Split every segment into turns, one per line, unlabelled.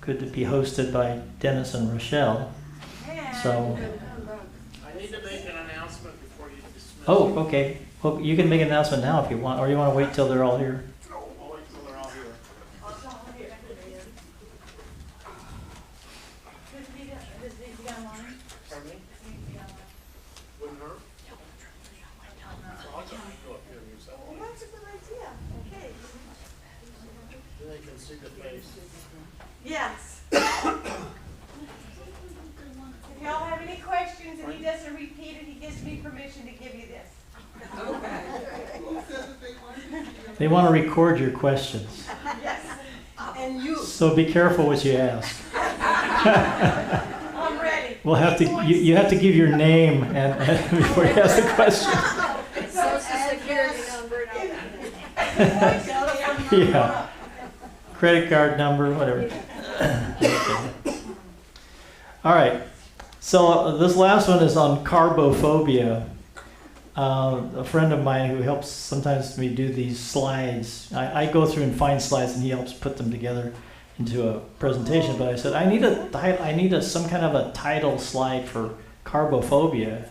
good to be hosted by Dennis and Rochelle. So.
I need to make an announcement before you dismiss.
Oh, okay. Well, you can make an announcement now if you want, or you want to wait till they're all here.
I'll wait till they're all here. Pardon me? Wouldn't hurt? I'll just go up here and use that one.
That's a good idea. Okay.
Then they can see the face.
Yes. If y'all have any questions and he doesn't repeat it, he gives me permission to give you this.
They want to record your questions.
Yes. And you.
So be careful what you ask.
I'm ready.
We'll have to. You have to give your name and before you ask the question.
Social security number.
Yeah. Credit card number, whatever. Okay. All right. So this last one is on carbophobia. A friend of mine who helps sometimes me do these slides. I go through and find slides, and he helps put them together into a presentation. But I said I need some kind of a title slide for carbophobia,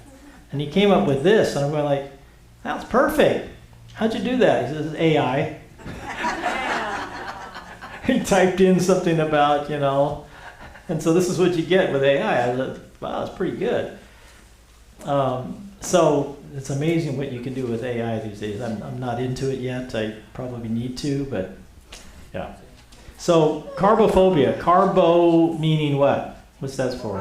and he came up with this, and I'm going like, that's perfect. How'd you do that? He says AI. He typed in something about, and so this is what you get with AI. I thought, wow, that's pretty good. So it's amazing what you can do with AI these days. I'm not into it yet. I probably need to, but yeah. So carbophobia. Carbo meaning what? What's that for?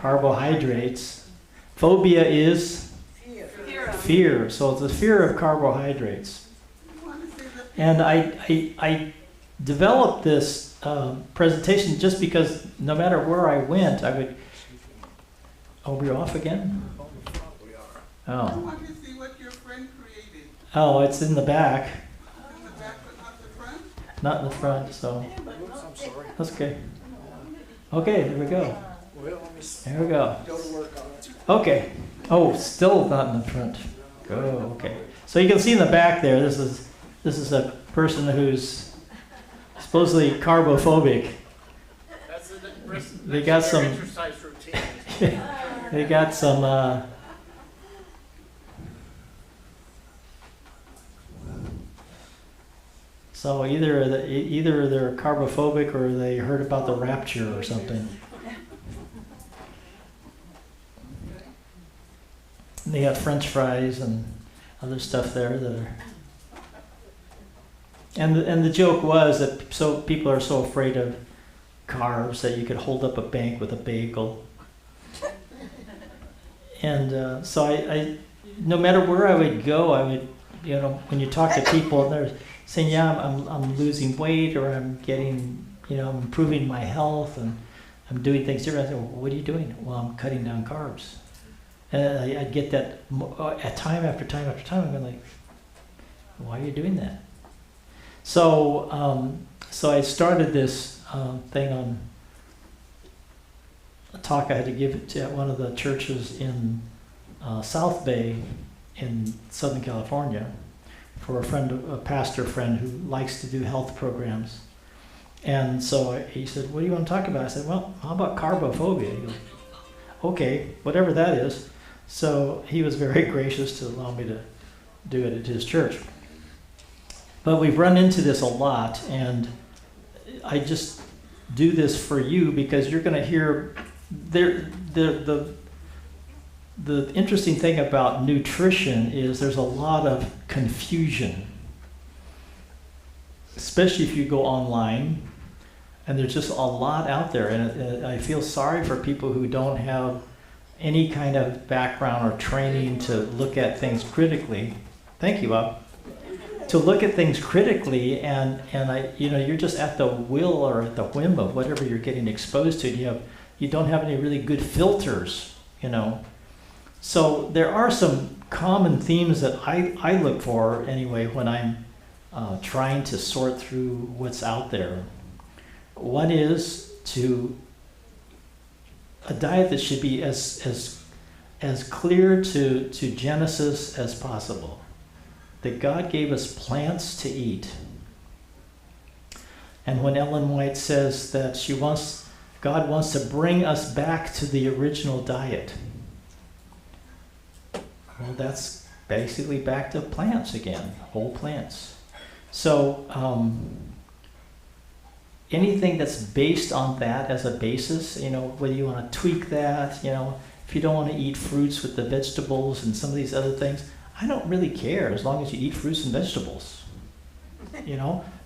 Carbohydrates. Phobia is fear. So it's the fear of carbohydrates. And I developed this presentation just because no matter where I went, I would. Oh, we're off again?
I
Oh.
want to see what your friend created.
Oh, it's in the back,
In the back, but not the front?
not in the front, so
Oops, I'm sorry.
that's okay. Okay, there we go.
Well, let me
There we go.
go to work on it.
Okay. Oh, still not in the front. Go. Okay. So you can see in the back there. This is a person who's supposedly carbophobic.
That's
They got
their
some-
exercise routine.
They got some. So either they're carbophobic or they heard about the rapture or something. And they got French fries and other stuff there that are. And the joke was that so people are so afraid of carbs that you could hold up a bank with a bagel. And so I, no matter where I would go, I would, when you talk to people and they're saying, yeah, I'm losing weight or I'm getting, I'm improving my health and I'm doing things different. I say, well, what are you doing? Well, I'm cutting down carbs. And I'd get that at time after time after time. I'm like, why are you doing that? So, so I started this thing on a talk I had to give to one of the churches in South Bay in Southern California for a pastor friend who likes to do health programs. And so he said, what do you want to talk about? I said, well, how about carbophobia? He goes, okay, whatever that is. So he was very gracious to allow me to do it at his church. But we've run into this a lot, and I just do this for you because you're going to hear the interesting thing about nutrition is there's a lot of confusion, especially if you go online, and there's just a lot out there, and I feel sorry for people who don't have any kind of background or training to look at things critically. Thank you, Bob. To look at things critically, and you're just at the will or at the whim of whatever you're getting exposed to. You don't have any really good filters, So there are some common themes that I look for anyway when I'm trying to sort through what's out there. One is a diet that should be as clear to Genesis as possible. That God gave us plants to eat. And when Ellen White says that God wants to bring us back to the original diet, well, that's basically back to plants again, whole plants. So anything that's based on that as a basis, whether you want to tweak that, if you don't want to eat fruits with the vegetables and some of these other things, I don't really care as long as you eat fruits and vegetables.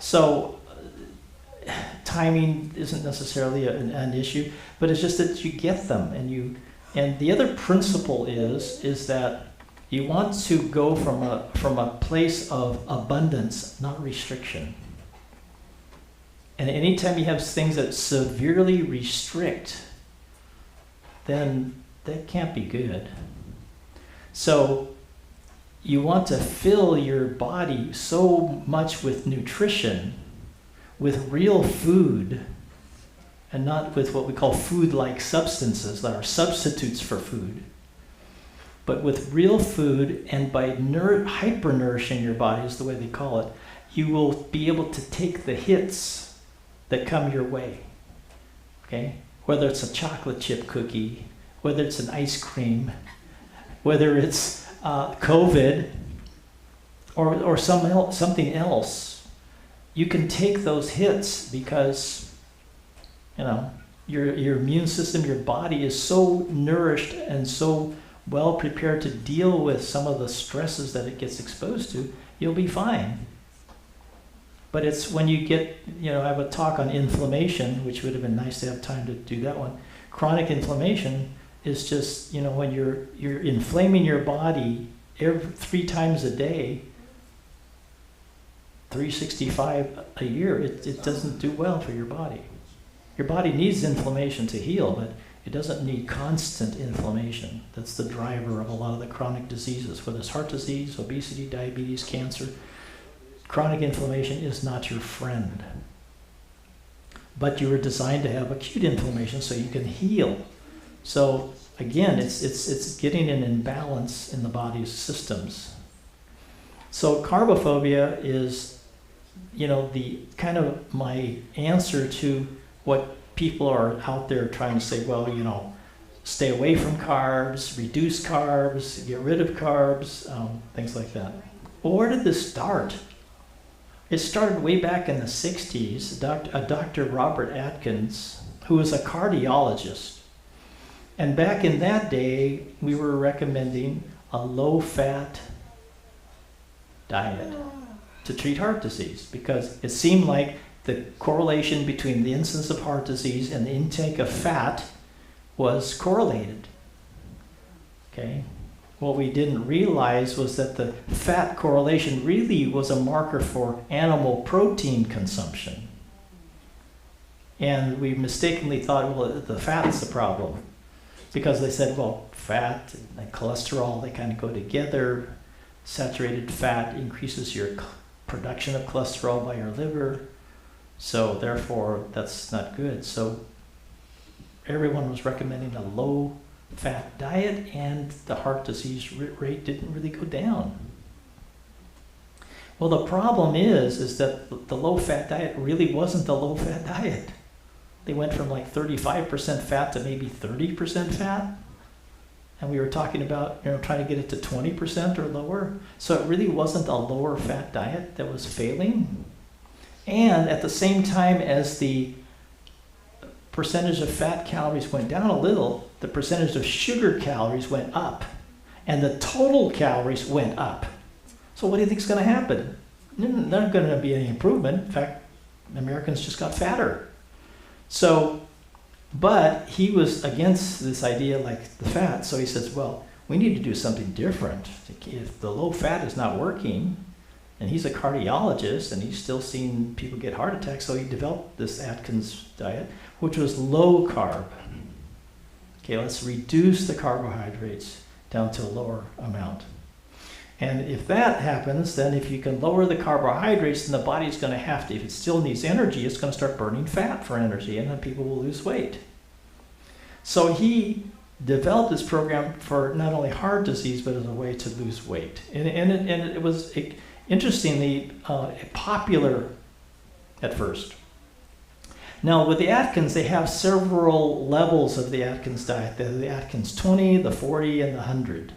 So timing isn't necessarily an issue, but it's just that you get them, and the other principle is that you want to go from a place of abundance, not restriction. And anytime you have things that severely restrict, then that can't be good. So you want to fill your body so much with nutrition, with real food, and not with what we call food-like substances that are substitutes for food, but with real food, and by hyper-nourishing your body is the way they call it, you will be able to take the hits that come your way, okay? Whether it's a chocolate chip cookie, whether it's an ice cream, whether it's COVID, or something else, you can take those hits because, your immune system, your body is so nourished and so well prepared to deal with some of the stresses that it gets exposed to, you'll be fine. But it's when you get, I have a talk on inflammation, which would have been nice to have time to do that one. Chronic inflammation is just, when you're inflaming your body 3 times a day, 365 a year, it doesn't do well for your body. Your body needs inflammation to heal, but it doesn't need constant inflammation. That's the driver of a lot of the chronic diseases, whether it's heart disease, obesity, diabetes, cancer. Chronic inflammation is not your friend. But you were designed to have acute inflammation so you can heal. So again, it's getting an imbalance in the body's systems. So carbophobia is, the kind of my answer to what people are out there trying to say, well, stay away from carbs, reduce carbs, get rid of carbs, things like that. Well, where did this start? It started way back in the 60s. Dr. Robert Atkins, who was a cardiologist. And back in that day, we were recommending a low-fat diet to treat heart disease because it seemed like the correlation between the incidence of heart disease and the intake of fat was correlated. Okay? What we didn't realize was that the fat correlation really was a marker for animal protein consumption. And we mistakenly thought, well, the fat is the problem. Because they said, well, fat and cholesterol, they kind of go together. Saturated fat increases your production of cholesterol by your liver. So therefore, that's not good. So everyone was recommending a low-fat diet, and the heart disease rate didn't really go down. Well, the problem is that the low-fat diet really wasn't the low-fat diet. They went from like 35% fat to maybe 30% fat. And we were talking about, trying to get it to 20% or lower. So it really wasn't a lower fat diet that was failing. And at the same time as the percentage of fat calories went down a little, the percentage of sugar calories went up. And the total calories went up. So what do you think is going to happen? There's not going to be any improvement. In fact, Americans just got fatter. So, but he was against this idea like the fat. So he says, well, we need to do something different. If the low fat is not working, and he's a cardiologist, and he's still seeing people get heart attacks, so he developed this Atkins diet, which was low carb. Okay, let's reduce the carbohydrates down to a lower amount. And if that happens, then if you can lower the carbohydrates, then the body's going to have to, if it still needs energy, it's going to start burning fat for energy, and then people will lose weight. So he developed this program for not only heart disease, but as a way to lose weight. And it was interestingly popular at first. Now with the Atkins, they have several levels of the Atkins diet. The Atkins 20, the 40, and the 100.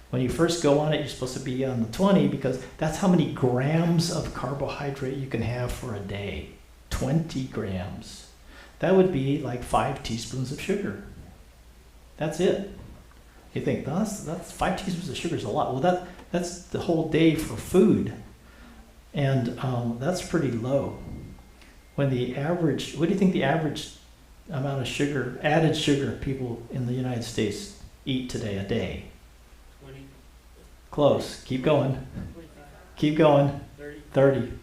When you first go on it, you're supposed to be on the 20 because that's how many grams of carbohydrate you can have for a day. 20 grams. That would be like 5 teaspoons of sugar. That's it. You think, that's 5 teaspoons of sugar is a lot. Well, that's the whole day for food. And that's pretty low. When the average, what do you think the average amount of sugar, added sugar people in the United States eat today a day?
20,
Close. Keep going.
25,
Keep going.
30.
30.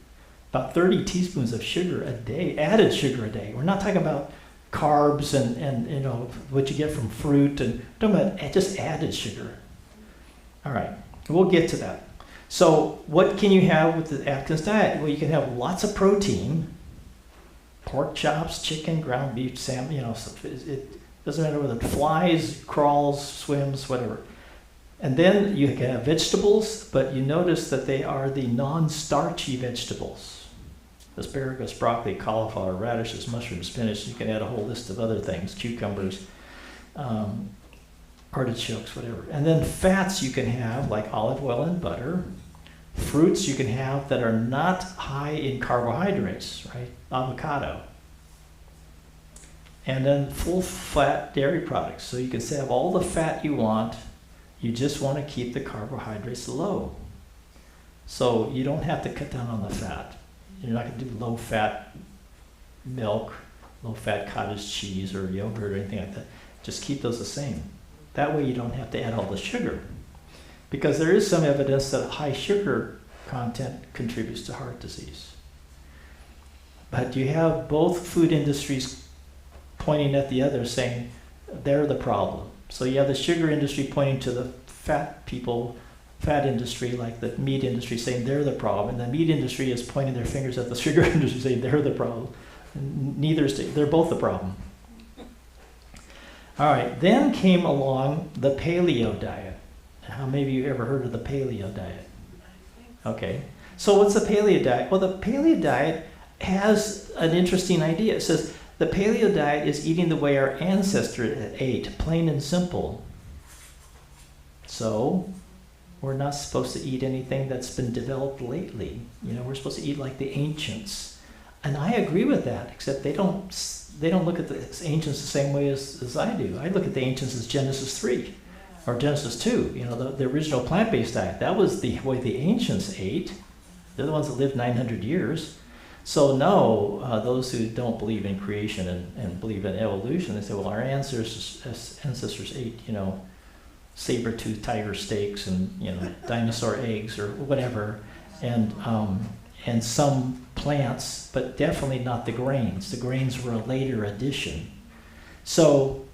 About 30 teaspoons of sugar a day, added sugar a day. We're not talking about carbs and you know what you get from fruit, and we're talking about just added sugar. All right, we'll get to that. So what can you have with the Atkins diet? Well, you can have lots of protein, pork chops, chicken, ground beef, salmon, you know, it doesn't matter whether it flies, crawls, swims, whatever. And then you can have vegetables, but you notice that they are the non-starchy vegetables. Asparagus, broccoli, cauliflower, radishes, mushrooms, spinach. You can add a whole list of other things, cucumbers, artichokes, whatever. And then fats you can have, like olive oil and butter. Fruits you can have that are not high in carbohydrates, right? Avocado. And then full-fat dairy products. So you can have all the fat you want. You just want to keep the carbohydrates low. So you don't have to cut down on the fat. You're not going to do low-fat milk, low-fat cottage cheese or yogurt or anything like that. Just keep those the same. That way you don't have to add all the sugar. Because there is some evidence that high sugar content contributes to heart disease. But you have both food industries pointing at the other, saying they're the problem. So you have the sugar industry pointing to the fat people, fat industry, like the meat industry, saying they're the problem. And the meat industry is pointing their fingers at the sugar industry, saying they're the problem. And they're both the problem. All right, then came along the paleo diet. How many of you ever heard of the paleo diet? Okay, so what's the paleo diet? Well, the paleo diet has an interesting idea. It says the paleo diet is eating the way our ancestors ate, plain and simple. So we're not supposed to eat anything that's been developed lately. You know, we're supposed to eat like the ancients. And I agree with that, except they don't look at the ancients the same way as I do. I look at the ancients as Genesis 3 or Genesis 2, you know, the original plant-based diet. That was the way the ancients ate. They're the ones that lived 900 years. So no, those who don't believe in creation and believe in evolution, they say, well, our ancestors ate, you know, saber-toothed tiger steaks and, you know, dinosaur eggs or whatever, and some plants, but definitely not the grains. The grains were a later addition. So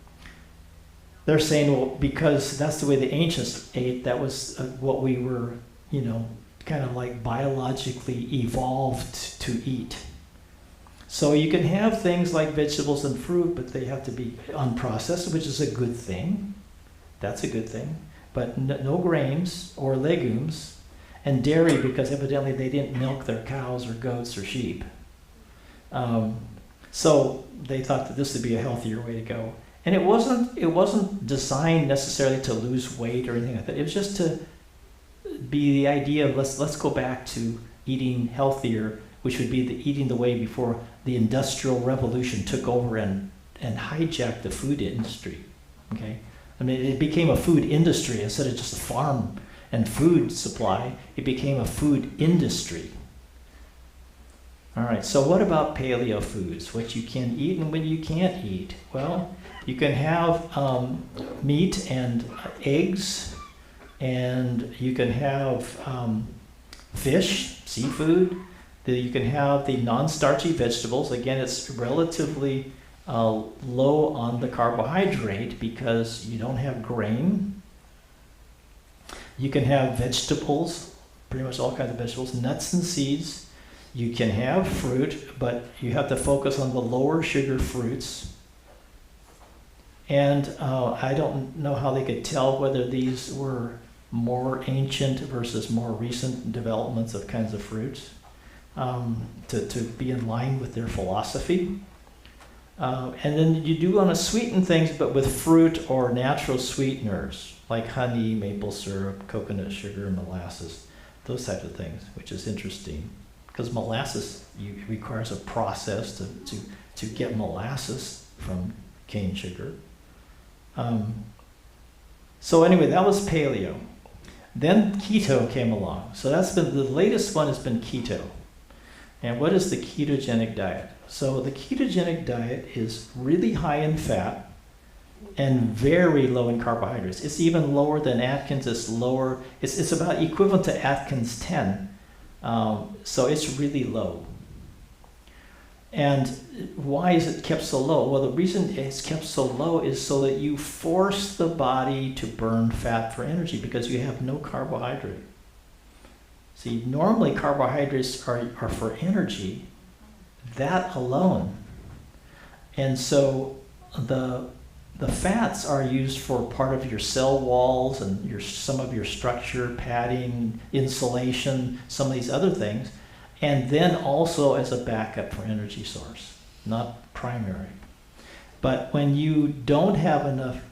they're saying, well, because that's the way the ancients ate, that was what we were, you know, kind of like biologically evolved to eat. So you can have things like vegetables and fruit, but they have to be unprocessed, which is a good thing. That's a good thing. But no grains or legumes, and dairy, because evidently they didn't milk their cows or goats or sheep. So they thought that this would be a healthier way to go. And it wasn't designed necessarily to lose weight or anything like that. It was just to be the idea of let's go back to eating healthier, which would be eating the way before the Industrial Revolution took over and hijacked the food industry. Okay, I mean, it became a food industry instead of just a farm and food supply. It became a food industry. All right, so what about paleo foods? What you can eat and what you can't eat? Well, you can have meat and eggs, and you can have fish, seafood. You can have the non-starchy vegetables. Again, it's relatively low on the carbohydrate because you don't have grain. You can have vegetables, pretty much all kinds of vegetables, nuts and seeds. You can have fruit, but you have to focus on the lower sugar fruits. And I don't know how they could tell whether these were more ancient versus more recent developments of kinds of fruits to be in line with their philosophy. And then you do want to sweeten things, but with fruit or natural sweeteners, like honey, maple syrup, coconut sugar, molasses, those types of things, which is interesting. Because molasses requires a process to get molasses from cane sugar. So anyway, that was paleo. Then keto came along. So that's been, the latest one has been keto. And what is the ketogenic diet? So the ketogenic diet is really high in fat and very low in carbohydrates. It's even lower than Atkins. It's lower. It's about equivalent to Atkins 10. So it's really low. And why is it kept so low? Well, the reason it's kept so low is so that you force the body to burn fat for energy because you have no carbohydrate. See, normally carbohydrates are for energy, that alone. And so the fats are used for part of your cell walls and some of your structure, padding, insulation, some of these other things. And then also as a backup for energy source, not primary. But when you don't have enough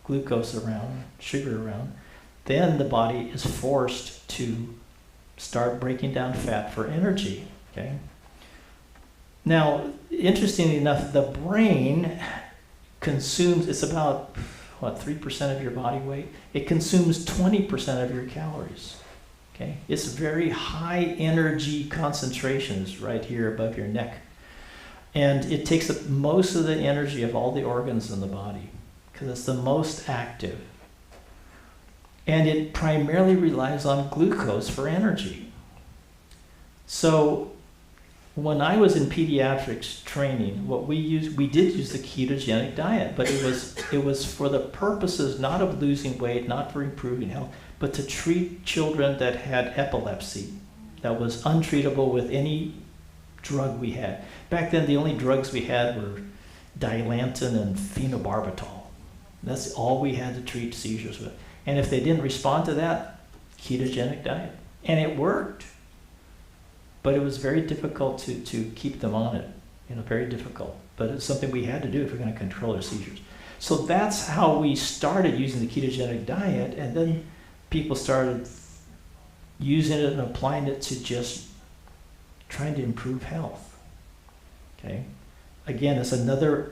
glucose around, sugar around, then the body is forced to start breaking down fat for energy, okay? Now, interestingly enough, the brain consumes, it's about, 3% of your body weight? It consumes 20% of your calories. Okay, it's very high energy concentrations right here above your neck. And it takes up most of the energy of all the organs in the body because it's the most active. And it primarily relies on glucose for energy. So when I was in pediatrics training, we did use the ketogenic diet, but it was for the purposes not of losing weight, not for improving health, but to treat children that had epilepsy that was untreatable with any drug we had. Back then, the only drugs we had were Dilantin and phenobarbital. That's all we had to treat seizures with. And if they didn't respond to that, ketogenic diet. And it worked. But it was very difficult to keep them on it. Very difficult. But it's something we had to do if we're going to control their seizures. So that's how we started using the ketogenic diet, and then people started using it and applying it to just trying to improve health. Okay? Again, it's another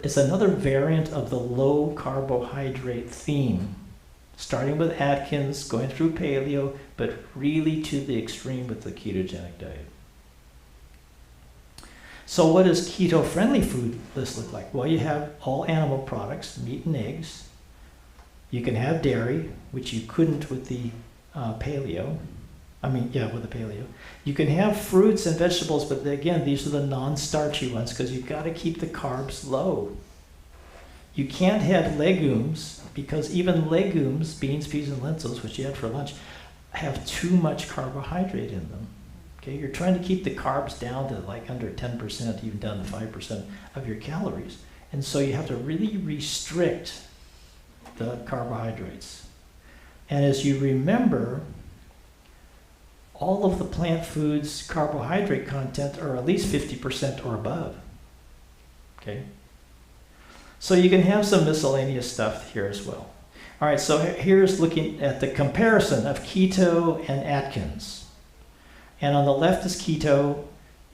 variant of the low carbohydrate theme, starting with Atkins, going through paleo, but really to the extreme with the ketogenic diet. So what does keto-friendly food list look like? Well, you have all animal products, meat and eggs. You can have dairy, which you couldn't with the paleo. With the paleo. You can have fruits and vegetables, but again, these are the non-starchy ones because you've got to keep the carbs low. You can't have legumes because even legumes, beans, peas, and lentils, which you had for lunch, have too much carbohydrate in them. Okay, you're trying to keep the carbs down to like under 10%, even down to 5% of your calories. And so you have to really restrict the carbohydrates. And as you remember, all of the plant foods' carbohydrate content are at least 50% or above. Okay? So you can have some miscellaneous stuff here as well. All right, so here's looking at the comparison of keto and Atkins. And on the left is keto.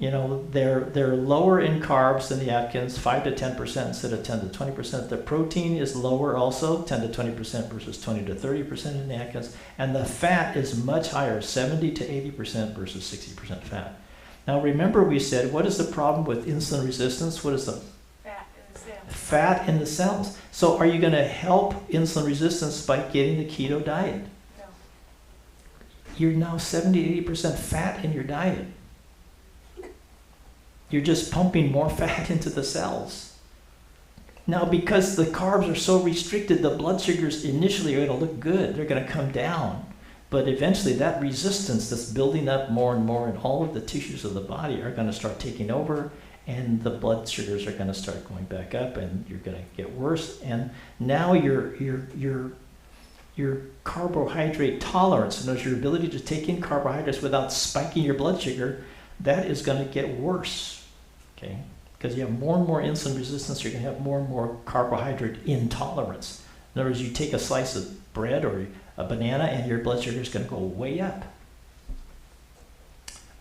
They're lower in carbs than the Atkins, 5 to 10% instead of 10 to 20%. The protein is lower also, 10 to 20% versus 20 to 30% in the Atkins. And the fat is much higher, 70 to 80% versus 60% fat. Now remember we said, what is the problem with insulin resistance? What is the
Fat in the cells.
Fat in the cells. So are you going to help insulin resistance by getting the keto diet?
No.
You're now 70 to 80% fat in your diet. You're just pumping more fat into the cells. Now, because the carbs are so restricted, the blood sugars initially are going to look good. They're going to come down. But eventually that resistance that's building up more and more in all of the tissues of the body are going to start taking over, and the blood sugars are going to start going back up, and you're going to get worse. And now your carbohydrate tolerance, and your ability to take in carbohydrates without spiking your blood sugar, that is going to get worse. Okay, Because you have more and more insulin resistance, you're going to have more and more carbohydrate intolerance. In other words, you take a slice of bread or a banana and your blood sugar is going to go way up.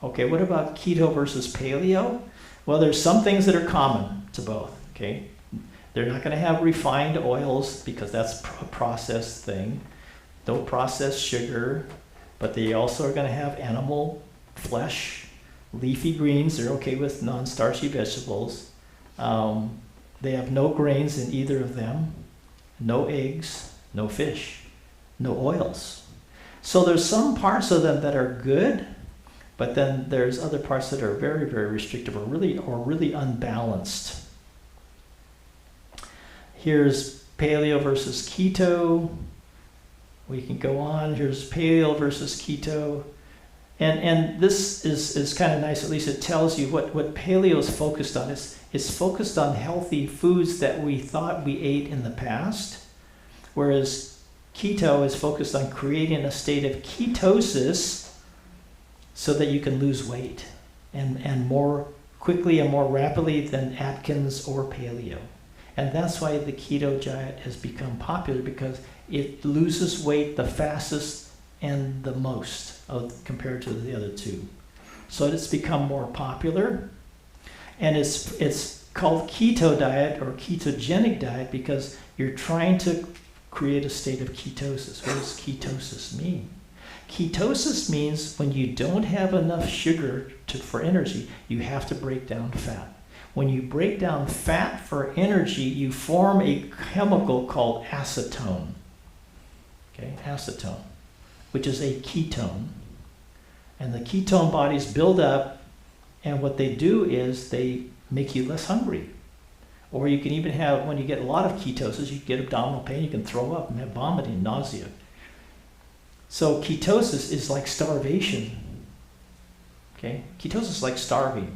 Okay, what about keto versus paleo? Well, there's some things that are common to both, okay? They're not going to have refined oils because that's a processed thing. No processed sugar, but they also are going to have animal flesh, leafy greens. They're okay with non-starchy vegetables. They have no grains in either of them, no eggs, no fish, no oils. So there's some parts of them that are good, but then there's other parts that are very, very restrictive or really unbalanced. Here's paleo versus keto. We can go on. Here's paleo versus keto. And this is kind of nice. At least it tells you what paleo is focused on. It's focused on healthy foods that we thought we ate in the past, whereas keto is focused on creating a state of ketosis so that you can lose weight and more quickly and more rapidly than Atkins or paleo. And that's why the keto diet has become popular, because it loses weight the fastest and the most compared to the other two. So it's become more popular. And it's called keto diet or ketogenic diet because you're trying to create a state of ketosis. What does ketosis mean? Ketosis means when you don't have enough sugar for energy, you have to break down fat. When you break down fat for energy, you form a chemical called acetone. Okay, acetone, which is a ketone. And the ketone bodies build up, and what they do is they make you less hungry. Or you can even have, when you get a lot of ketosis, you get abdominal pain, you can throw up and have vomiting, nausea. So ketosis is like starvation. Okay? Ketosis is like starving.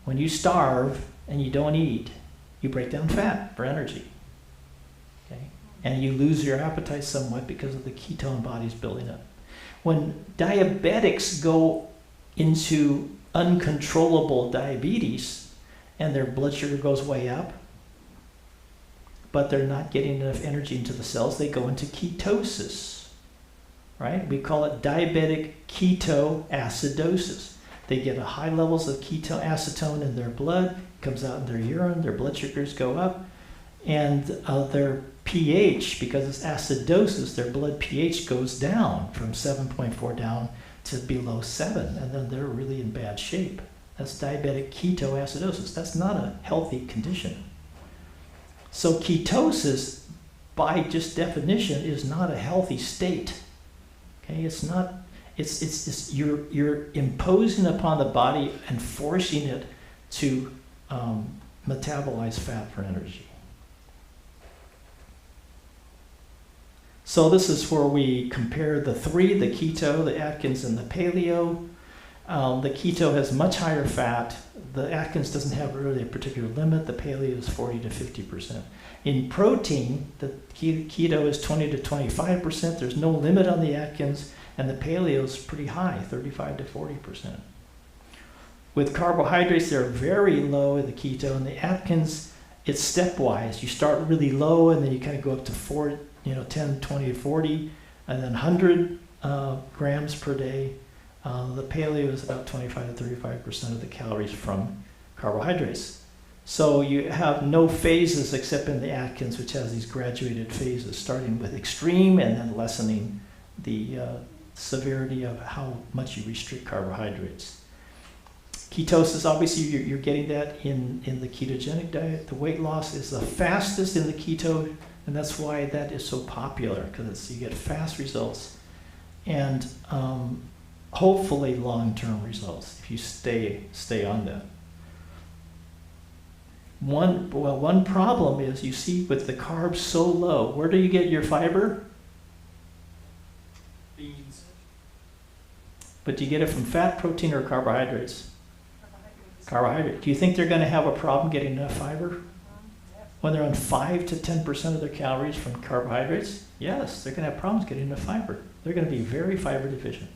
When you starve and you don't eat, you break down fat for energy. Okay? And you lose your appetite somewhat because of the ketone bodies building up. When diabetics go into uncontrollable diabetes and their blood sugar goes way up, but they're not getting enough energy into the cells, they go into ketosis. Right? We call it diabetic ketoacidosis. They get a high levels of acetone in their blood, comes out in their urine, their blood sugars go up, and their pH, because it's acidosis, their blood pH goes down from 7.4 down to below 7, and then they're really in bad shape. That's diabetic ketoacidosis. That's not a healthy condition. So ketosis, by just definition, is not a healthy state. Okay, it's not. It's you're imposing upon the body and forcing it to metabolize fat for energy. So this is where we compare the three: the keto, the Atkins, and the paleo. The keto has much higher fat. The Atkins doesn't have really a particular limit. The paleo is 40 to 50%. In protein, the keto is 20 to 25%. There's no limit on the Atkins, and the paleo is pretty high, 35 to 40%. With carbohydrates, they're very low in the keto, and the Atkins, it's stepwise. You start really low, and then you kind of go up to 4, 10, 20, 40, and then 100 grams per day. The paleo is about 25 to 35% of the calories from carbohydrates. So you have no phases except in the Atkins, which has these graduated phases, starting with extreme and then lessening the severity of how much you restrict carbohydrates. Ketosis, obviously you're getting that in the ketogenic diet. The weight loss is the fastest in the keto, and that's why that is so popular, because you get fast results and hopefully long-term results if you stay on that. One problem is, you see, with the carbs so low, where do you get your fiber?
Beans.
But do you get it from fat, protein, or carbohydrates? Carbohydrate. Do you think they're going to have a problem getting enough fiber when they're on 5 to 10% of their calories from carbohydrates? Yes, they're going to have problems getting enough fiber. They're going to be very fiber deficient.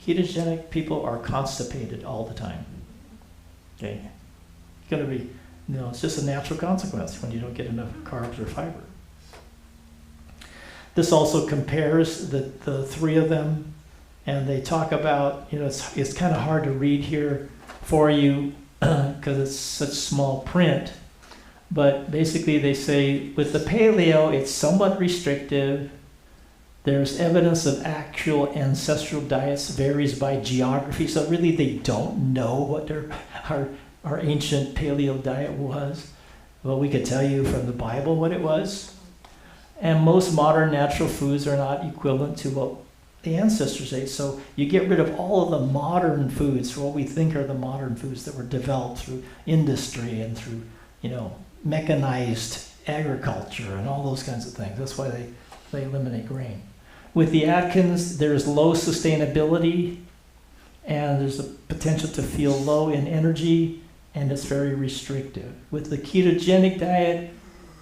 Ketogenic people are constipated all the time. Okay, going to be, it's just a natural consequence when you don't get enough carbs or fiber. This also compares the three of them, and they talk about, it's kind of hard to read here for you because it's such small print, but basically they say with the paleo, it's somewhat restrictive. There's evidence of actual ancestral diets varies by geography, so really they don't know what our ancient paleo diet was. Well, we could tell you from the Bible what it was. And most modern natural foods are not equivalent to what the ancestors ate. So you get rid of all of the modern foods, what we think are the modern foods that were developed through industry and through, mechanized agriculture and all those kinds of things. That's why they eliminate grain. With the Atkins, there's low sustainability, and there's a potential to feel low in energy, and it's very restrictive. With the ketogenic diet,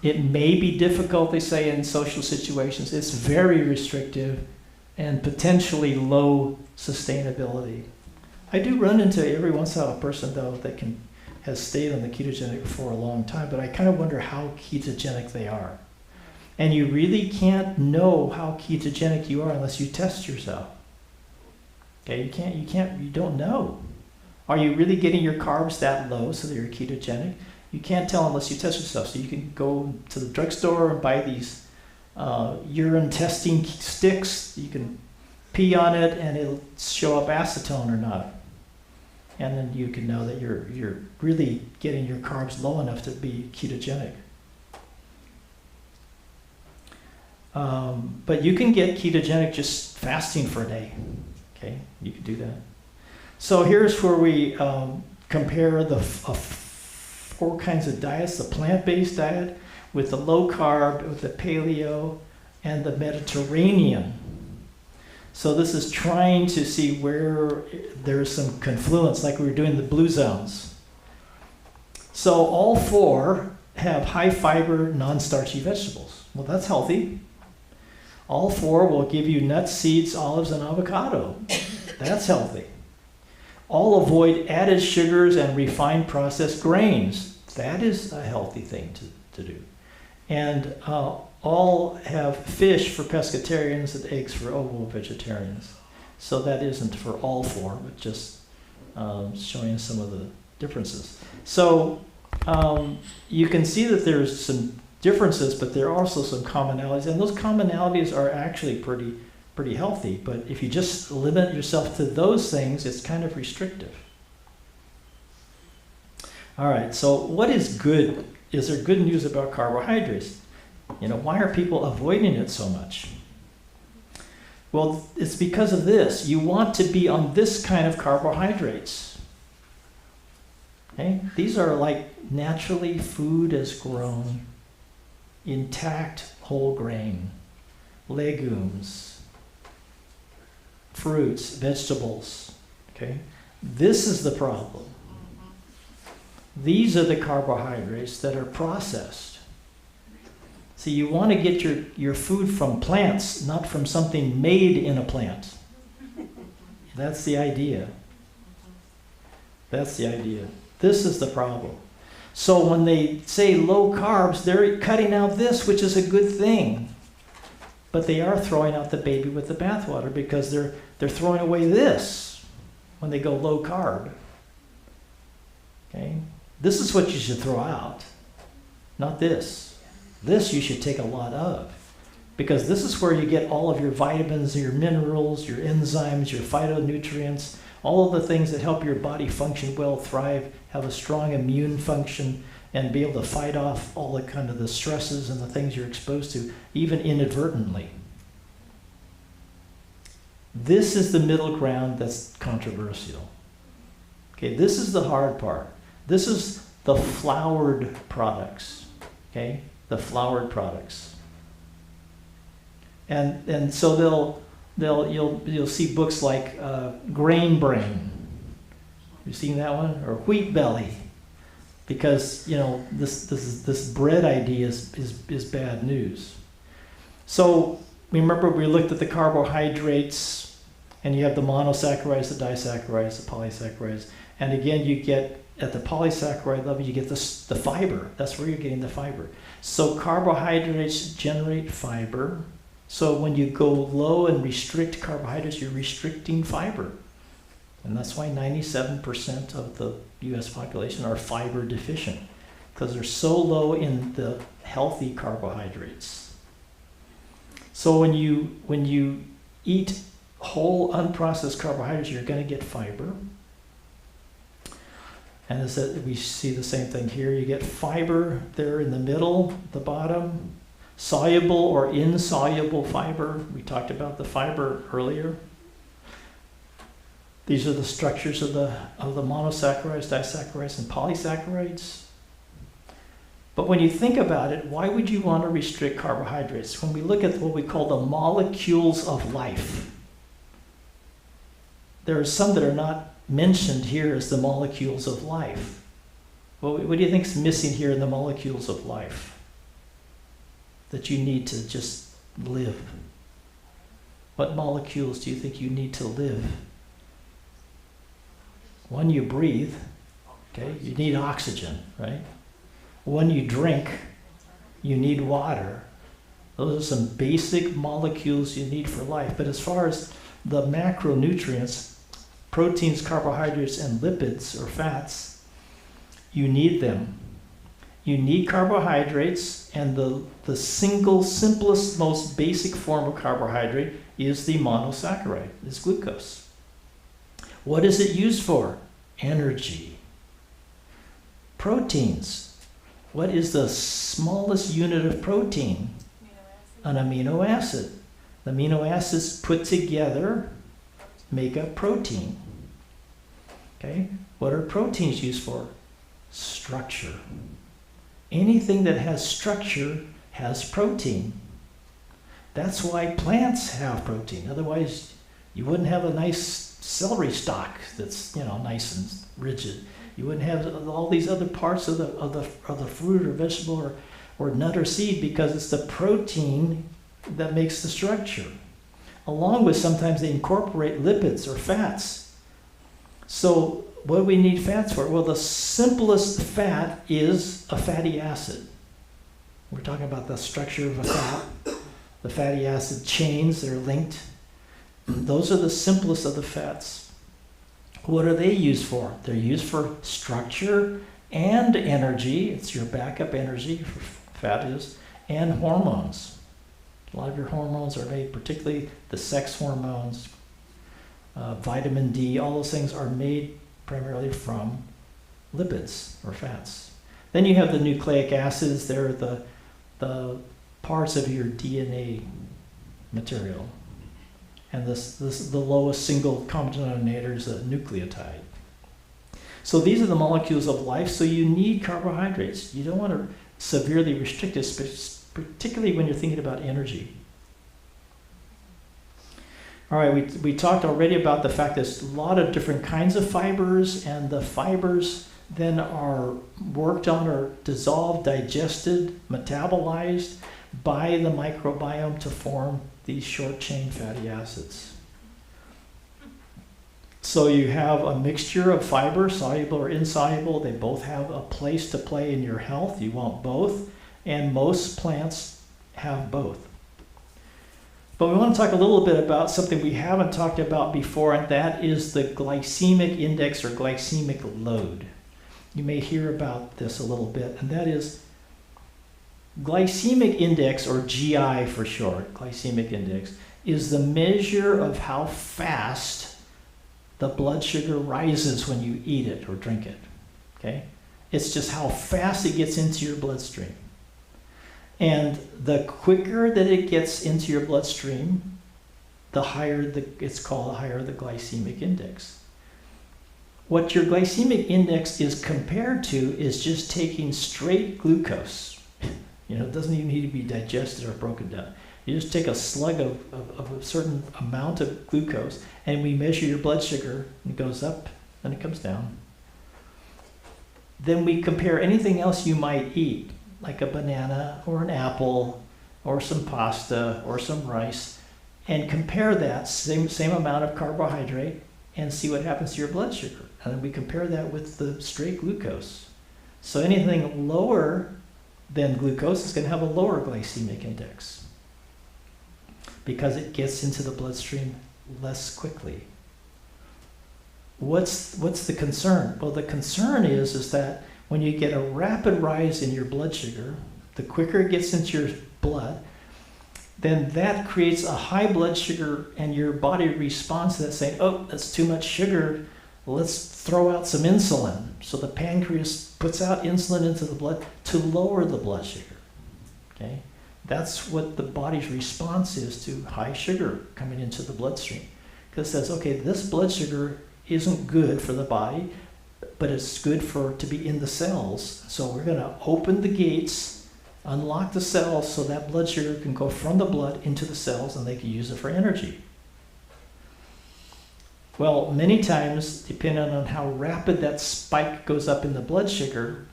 it may be difficult, they say, in social situations. It's very restrictive and potentially low sustainability. I do run into every once in a while a person, though, that has stayed on the ketogenic for a long time, but I kind of wonder how ketogenic they are. And you really can't know how ketogenic you are unless you test yourself. Okay, you don't know. Are you really getting your carbs that low so that you're ketogenic? You can't tell unless you test yourself. So you can go to the drugstore and buy these urine testing sticks. You can pee on it and it'll show up acetone or not. And then you can know that you're really getting your carbs low enough to be ketogenic. But you can get ketogenic just fasting for a day. Okay, you can do that. So here's where we compare the four kinds of diets: the plant-based diet with the low carb, with the paleo, and the Mediterranean. So this is trying to see where there's some confluence, like we were doing the blue zones. So all four have high fiber, non-starchy vegetables. Well, that's healthy. All four will give you nuts, seeds, olives, and avocado. That's healthy. All avoid added sugars and refined processed grains. That is a healthy thing to do. And all have fish for pescatarians and eggs for ovo-vegetarians. So that isn't for all four, but just showing some of the differences. So you can see that there's some differences, but there are also some commonalities, and those commonalities are actually pretty healthy. But if you just limit yourself to those things, it's kind of restrictive. All right, so what is good? Is there good news about carbohydrates? Why are people avoiding it so much? Well, it's because of this. You want to be on this kind of carbohydrates. Okay? These are like naturally food as grown, intact whole grain, legumes, fruits, vegetables. Okay? This is the problem. These are the carbohydrates that are processed. So you want to get your food from plants, not from something made in a plant. That's the idea. That's the idea. This is the problem. So when they say low carbs, they're cutting out this, which is a good thing. But they are throwing out the baby with the bathwater, because they're throwing away this when they go low carb. Okay? This is what you should throw out, not this. This you should take a lot of, because this is where you get all of your vitamins, your minerals, your enzymes, your phytonutrients, all of the things that help your body function well, thrive, have a strong immune function, and be able to fight off all the kind of the stresses and the things you're exposed to, even inadvertently. This is the middle ground that's controversial. Okay, this is the hard part. This is the floured products. Okay, the floured products. And so you'll see books like Grain Brain. You've seen that one? Or Wheat Belly. Because this bread idea is bad news. So remember we looked at the carbohydrates, and you have the monosaccharides, the disaccharides, the polysaccharides, and again you get at the polysaccharide level, you get the fiber. That's where you're getting the fiber. So carbohydrates generate fiber. So when you go low and restrict carbohydrates, you're restricting fiber. And that's why 97% of the US population are fiber deficient, because they're so low in the healthy carbohydrates. So when you eat whole unprocessed carbohydrates, you're going to get fiber. And as we see the same thing here, you get fiber there in the middle, the bottom, soluble or insoluble fiber. We talked about the fiber earlier. These are the structures of the monosaccharides, disaccharides, and polysaccharides. But when you think about it, why would you want to restrict carbohydrates? When we look at what we call the molecules of life, there are some that are not mentioned here as the molecules of life. Well, what do you think is missing here in the molecules of life that you need to just live? What molecules do you think you need to live? One, you breathe, okay? You need oxygen, right? One, you drink, you need water. Those are some basic molecules you need for life. But as far as the macronutrients, proteins, carbohydrates, and lipids or fats, you need them. You need carbohydrates, and the single, simplest, most basic form of carbohydrate is the monosaccharide, is glucose. What is it used for? Energy. Proteins. What is the smallest unit of protein? An amino acid. The amino acids put together make up protein. Okay? What are proteins used for? Structure. Anything that has structure has protein. That's why plants have protein. Otherwise, you wouldn't have a nice celery stalk that's, nice and rigid. You wouldn't have all these other parts of the fruit or vegetable or nut or seed, because it's the protein that makes the structure. Along with, sometimes they incorporate lipids or fats. So what do we need fats for? Well, the simplest fat is a fatty acid. We're talking about the structure of a fat. The fatty acid chains that are linked. Those are the simplest of the fats. What are they used for? They're used for structure and energy. It's your backup energy, fat is, and hormones. A lot of your hormones are made, particularly the sex hormones, vitamin D, all those things are made primarily from lipids or fats. Then you have the nucleic acids. They're the parts of your DNA material. And the lowest single common denominator is a nucleotide. So these are the molecules of life, so you need carbohydrates. You don't want to severely restrict it, particularly when you're thinking about energy. All right, we talked already about the fact there's a lot of different kinds of fibers, and the fibers then are worked on or dissolved, digested, metabolized by the microbiome to form these short-chain fatty acids. So you have a mixture of fiber, soluble or insoluble. They both have a place to play in your health. You want both, and most plants have both. But we want to talk a little bit about something we haven't talked about before, and that is the glycemic index or glycemic load. You may hear about this a little bit, and that is glycemic index, or GI for short, glycemic index, is the measure of how fast the blood sugar rises when you eat it or drink it. Okay? It's just how fast it gets into your bloodstream. And the quicker that it gets into your bloodstream, the higher it's called the higher the glycemic index. What your glycemic index is compared to is just taking straight glucose. It doesn't even need to be digested or broken down. You just take a slug of a certain amount of glucose, and we measure your blood sugar, and it goes up, and it comes down. Then we compare anything else you might eat, like a banana or an apple or some pasta or some rice, and compare that same amount of carbohydrate and see what happens to your blood sugar. And we compare that with the straight glucose. So anything lower than glucose is going to have a lower glycemic index because it gets into the bloodstream less quickly. What's the concern? Well, the concern is that when you get a rapid rise in your blood sugar, the quicker it gets into your blood, then that creates a high blood sugar, and your body responds to that saying, oh, that's too much sugar, let's throw out some insulin. So the pancreas puts out insulin into the blood to lower the blood sugar. Okay? That's what the body's response is to high sugar coming into the bloodstream. Because it says, okay, this blood sugar isn't good for the body, but it's good to be in the cells. So we're going to open the gates, unlock the cells so that blood sugar can go from the blood into the cells and they can use it for energy. Well, many times, depending on how rapid that spike goes up in the blood sugar,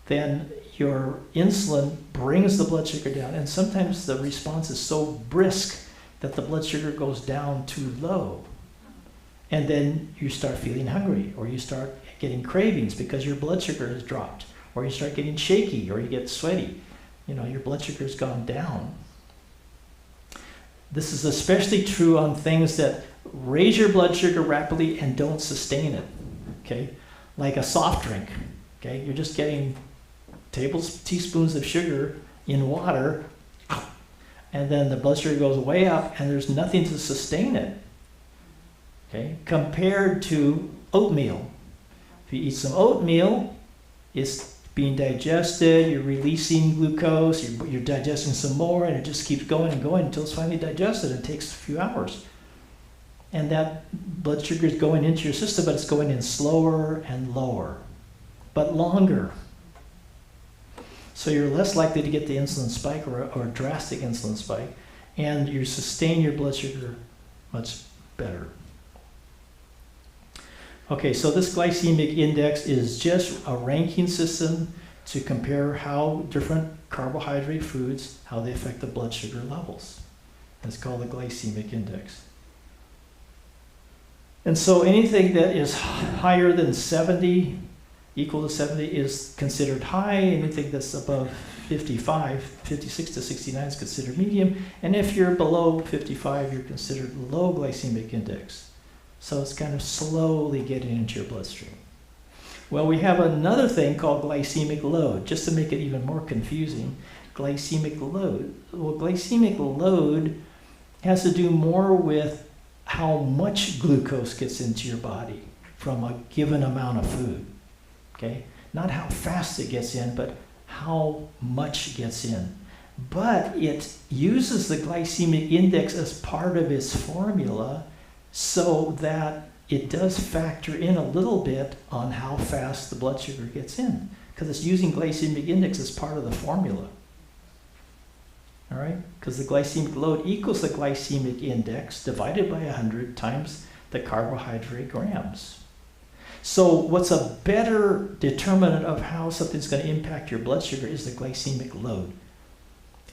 then your insulin brings the blood sugar down. And sometimes the response is so brisk that the blood sugar goes down too low. And then you start feeling hungry, or you start getting cravings because your blood sugar has dropped, or you start getting shaky, or you get sweaty. You know, your blood sugar's gone down. This is especially true on things that raise your blood sugar rapidly and don't sustain it, okay? Like a soft drink, okay? You're just getting teaspoons of sugar in water, and then the blood sugar goes way up and there's nothing to sustain it, okay? Compared to oatmeal. If you eat some oatmeal, it's being digested, you're releasing glucose, you're digesting some more, and it just keeps going and going until it's finally digested. It takes a few hours. And that blood sugar is going into your system, but it's going in slower and lower, but longer. So you're less likely to get the insulin spike or a drastic insulin spike, and you sustain your blood sugar much better. Okay, so this glycemic index is just a ranking system to compare how different carbohydrate foods, how they affect the blood sugar levels. It's called the glycemic index. And so anything that is higher than 70, equal to 70, is considered high. Anything that's above 55, 56 to 69 is considered medium. And if you're below 55, you're considered low glycemic index. So it's kind of slowly getting into your bloodstream. Well, we have another thing called glycemic load, just to make it even more confusing. Glycemic load. Well, glycemic load has to do more with how much glucose gets into your body from a given amount of food. Okay? Not how fast it gets in, but how much gets in. But it uses the glycemic index as part of its formula so that it does factor in a little bit on how fast the blood sugar gets in, because it's using glycemic index as part of the formula. All right? Because the glycemic load equals the glycemic index divided by 100 times the carbohydrate grams. So what's a better determinant of how something's going to impact your blood sugar is the glycemic load.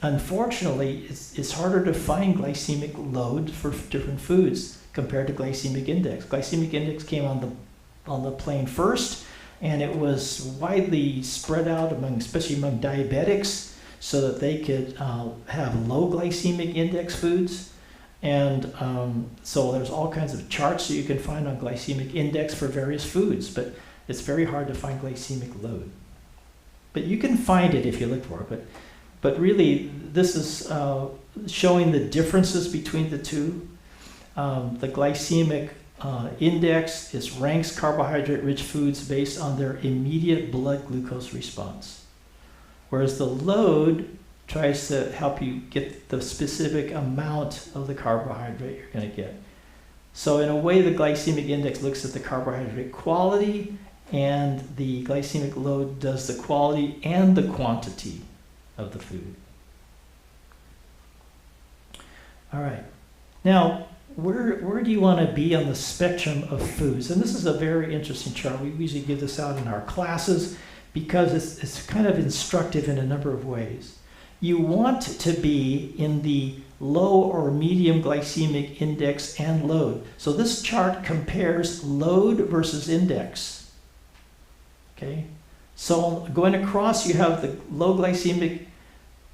Unfortunately, it's harder to find glycemic load for different foods compared to glycemic index. Glycemic index came on the plane first, and it was widely spread out especially among diabetics, so that they could have low glycemic index foods. And so there's all kinds of charts that you can find on glycemic index for various foods, but it's very hard to find glycemic load. But you can find it if you look for it. But really, this is showing the differences between the two. The glycemic index ranks carbohydrate-rich foods based on their immediate blood glucose response. Whereas the load tries to help you get the specific amount of the carbohydrate you're going to get. So in a way, the glycemic index looks at the carbohydrate quality, and the glycemic load does the quality and the quantity of the food. All right. Now, where do you want to be on the spectrum of foods? And this is a very interesting chart. We usually give this out in our classes because it's kind of instructive in a number of ways. You want to be in the low or medium glycemic index and load. So this chart compares load versus index. Okay? So going across, you have the low glycemic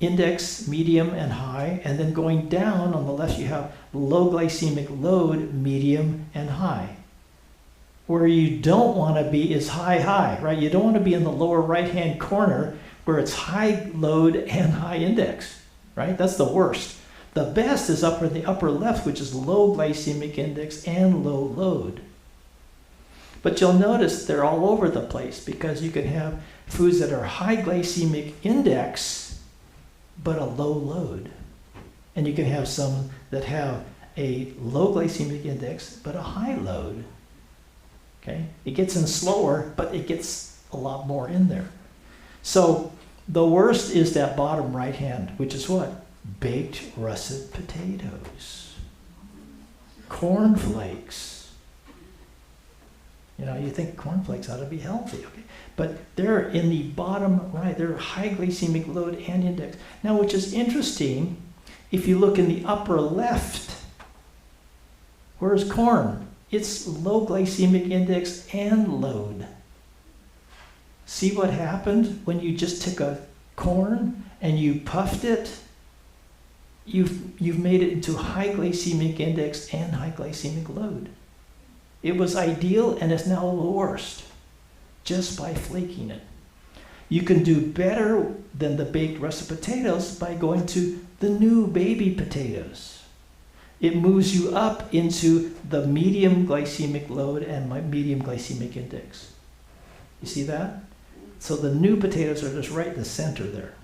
index, medium, and high, and then going down on the left, you have low glycemic load, medium, and high. Where you don't want to be is high, high, right? You don't want to be in the lower right-hand corner where it's high load and high index, right? That's the worst. The best is up in the upper left, which is low glycemic index and low load. But you'll notice they're all over the place because you can have foods that are high glycemic index but a low load. And you can have some that have a low glycemic index but a high load. Okay? It gets in slower, but it gets a lot more in there. So the worst is that bottom right hand, which is what? Baked russet potatoes, cornflakes. You know, you think cornflakes ought to be healthy, okay? But they're in the bottom right. They're high glycemic load and index. Now, which is interesting, if you look in the upper left, where's corn? It's low glycemic index and load. See what happened when you just took a corn and you puffed it? You've made it into high glycemic index and high glycemic load. It was ideal and it's now the worst just by flaking it. You can do better than the baked russet potatoes by going to the new baby potatoes. It moves you up into the medium glycemic load and medium glycemic index. You see that? So the new potatoes are just right in the center there.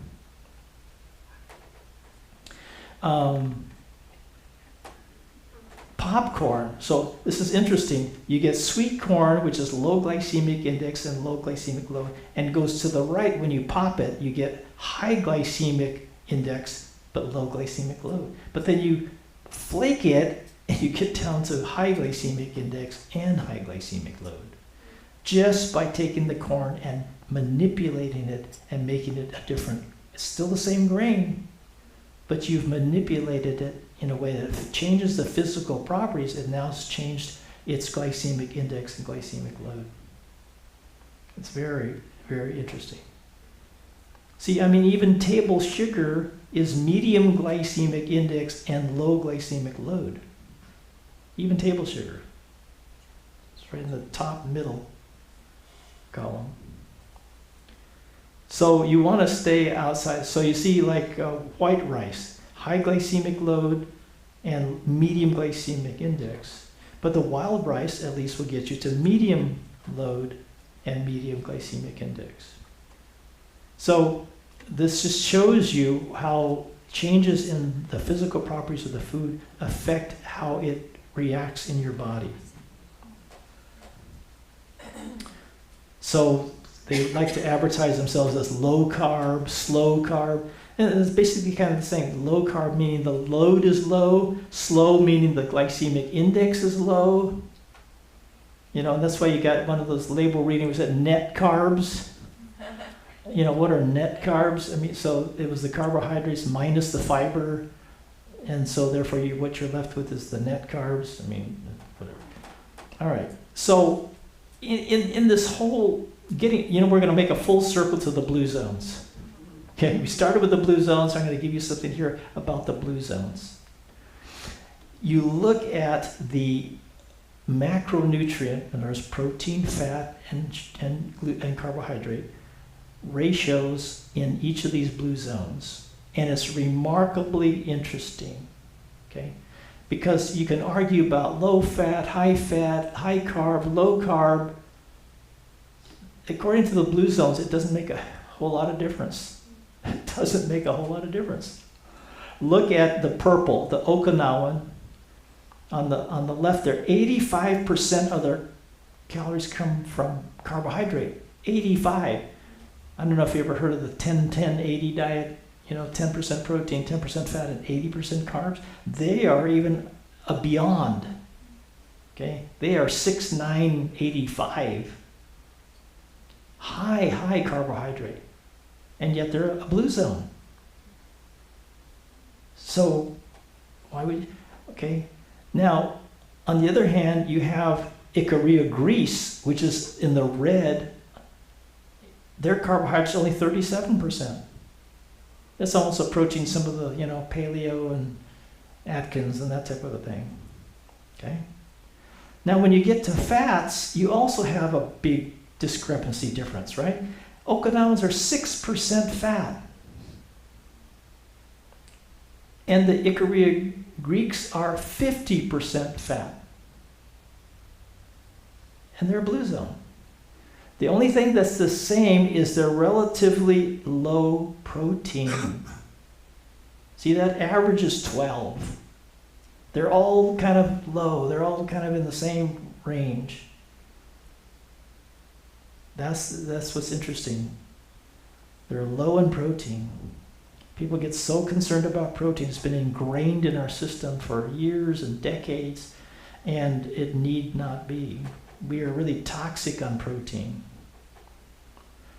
Popcorn. So this is interesting. You get sweet corn, which is low glycemic index and low glycemic load, and goes to the right. When you pop it, you get high glycemic index but low glycemic load. But then you flake it and you get down to high glycemic index and high glycemic load just by taking the corn and manipulating it and making it a different, it's still the same grain, but you've manipulated it in a way that if it changes the physical properties, it now has changed its glycemic index and glycemic load. It's very, very interesting. See, I mean, even table sugar is medium glycemic index and low glycemic load. Even table sugar. It's right in the top middle column. So you want to stay outside. So you see like white rice, high glycemic load and medium glycemic index. But the wild rice at least will get you to medium load and medium glycemic index. So this just shows you how changes in the physical properties of the food affect how it reacts in your body. So they like to advertise themselves as low carb, slow carb. And it's basically kind of the same. Low carb meaning the load is low, slow meaning the glycemic index is low. You know, and that's why you got one of those label readings that net carbs. You know, what are net carbs? I mean, so it was the carbohydrates minus the fiber, and so therefore what you're left with is the net carbs. I mean, whatever. All right. So in this whole getting, you know, we're going to make a full circle to the blue zones. Okay, we started with the blue zones. So I'm going to give you something here about the blue zones. You look at the macronutrient, and there's protein, fat, and carbohydrate ratios in each of these blue zones, and it's remarkably interesting, okay? Because you can argue about low fat, high carb, low carb. According to the blue zones, it doesn't make a whole lot of difference. It doesn't make a whole lot of difference. Look at the purple, the Okinawan. On the left there, 85% of their calories come from carbohydrate. 85. I don't know if you ever heard of the 10-10-80 diet, you know, 10% protein, 10% fat, and 80% carbs. They are even beyond, okay? They are 6-9-85. High carbohydrate. And yet they're a blue zone. So Why would, okay. Now, on the other hand, you have Ikaria, Greece, which is in the red. Their carbohydrates are only 37%. That's almost approaching some of the, Paleo and Atkins and that type of a thing. Okay? Now, when you get to fats, you also have a big discrepancy difference, right? Okinawans are 6% fat. And the Ikaria Greeks are 50% fat. And they're blue zone. The only thing that's the same is they're relatively low protein. See, that average is 12. They're all kind of low. They're all kind of in the same range. That's what's interesting. They're low in protein. People get so concerned about protein. It's been ingrained in our system for years and decades, and it need not be. We are really toxic on protein.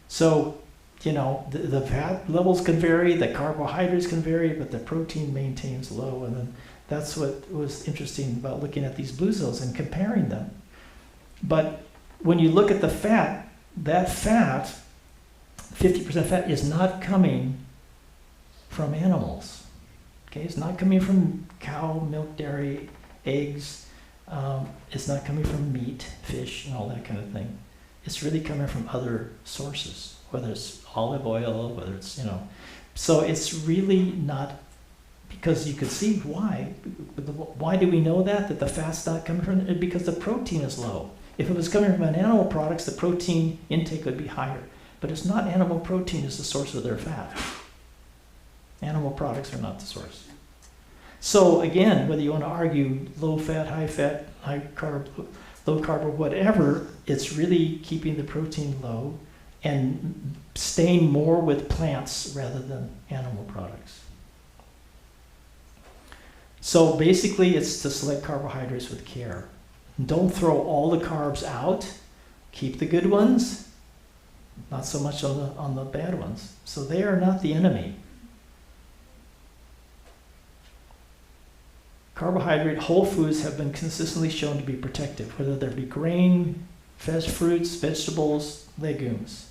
So, the fat levels can vary, the carbohydrates can vary, but the protein maintains low. And then that's what was interesting about looking at these blue zones and comparing them. But when you look at the fat, that fat, 50% fat, is not coming from animals. Okay, it's not coming from cow, milk, dairy, eggs. It's not coming from meat, fish, and all that kind of thing. It's really coming from other sources, whether it's olive oil, whether it's, So it's really not, because you could see why. Why do we know that the fat's not coming from? Because the protein is low. If it was coming from an animal products, the protein intake would be higher. But it's not animal protein is the source of their fat. Animal products are not the source. So again, whether you want to argue low fat, high carb, low carb, or whatever, it's really keeping the protein low and staying more with plants rather than animal products. So basically, it's to select carbohydrates with care. Don't throw all the carbs out. Keep the good ones, not so much on the bad ones. So they are not the enemy. Carbohydrate whole foods have been consistently shown to be protective, whether there be grain, fresh fruits, vegetables, legumes.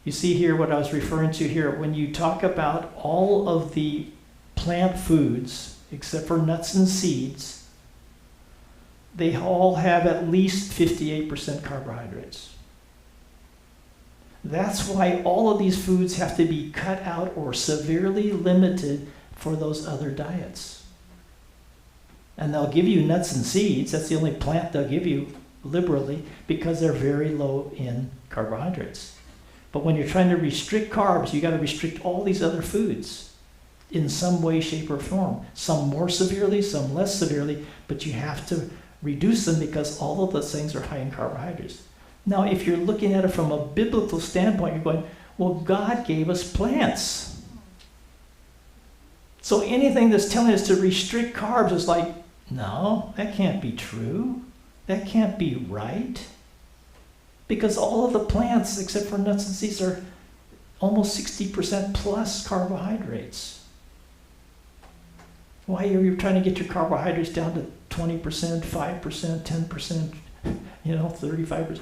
You see here what I was referring to here. When you talk about all of the plant foods, except for nuts and seeds, they all have at least 58% carbohydrates. That's why all of these foods have to be cut out or severely limited for those other diets. And they'll give you nuts and seeds. That's the only plant they'll give you liberally because they're very low in carbohydrates. But when you're trying to restrict carbs, you got to restrict all these other foods in some way, shape, or form. Some more severely, some less severely, but you have to reduce them because all of those things are high in carbohydrates. Now, if you're looking at it from a biblical standpoint, you're going, well, God gave us plants. So anything that's telling us to restrict carbs is like, no, that can't be true. That can't be right. Because all of the plants, except for nuts and seeds, are almost 60% plus carbohydrates. Why are you trying to get your carbohydrates down to 20%, 5%, 10%, 35%?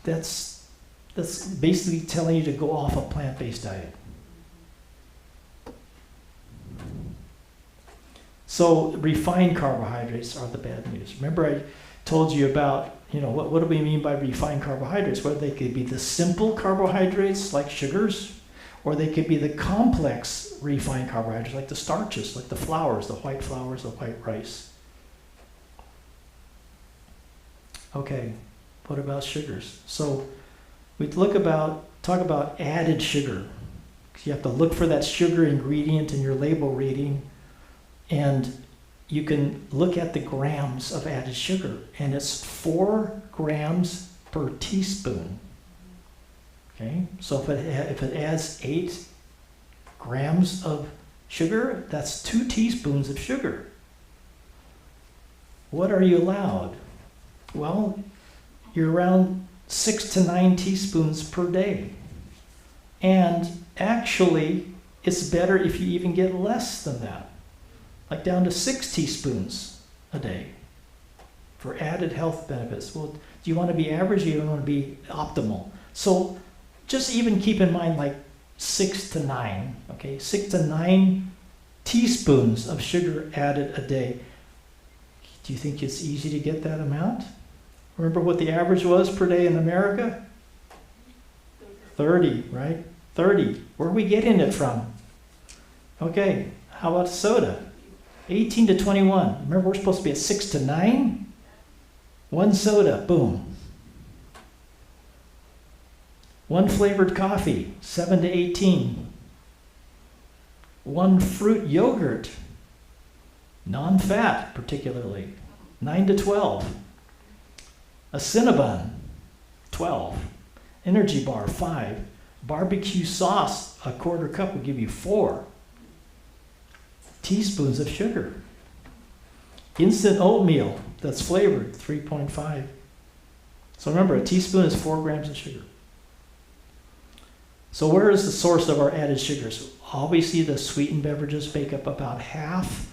That's basically telling you to go off a plant-based diet. So refined carbohydrates are the bad news. Remember I told you about, what do we mean by refined carbohydrates? Well, they could be the simple carbohydrates like sugars, or they could be the complex refined carbohydrates like the starches, like the flours, the white rice. Okay, what about sugars? So we talk about added sugar. You have to look for that sugar ingredient in your label reading. And you can look at the grams of added sugar, and it's 4 grams per teaspoon. Okay, so if it adds 8 grams of sugar, that's 2 teaspoons of sugar. What are you allowed? Well, you're around 6 to 9 teaspoons per day. And actually, it's better if you even get less than that. like down to 6 teaspoons a day for added health benefits. Well, do you want to be average or do you want to be optimal? So just even keep in mind like 6 to 9, okay? 6 to 9 teaspoons of sugar added a day. Do you think it's easy to get that amount? Remember what the average was per day in America? 30, right? 30. Where are we getting it from? Okay, how about soda? 18 to 21. Remember, we're supposed to be at 6 to 9? 1 soda, boom. 1 flavored coffee, 7 to 18. 1 fruit yogurt, non-fat particularly, 9 to 12. A Cinnabon, 12. Energy bar, 5. Barbecue sauce, a quarter cup will give you 4 teaspoons of sugar. Instant oatmeal that's flavored, 3.5. So remember, a teaspoon is 4 grams of sugar. So where is the source of our added sugars? Obviously, the sweetened beverages make up about half,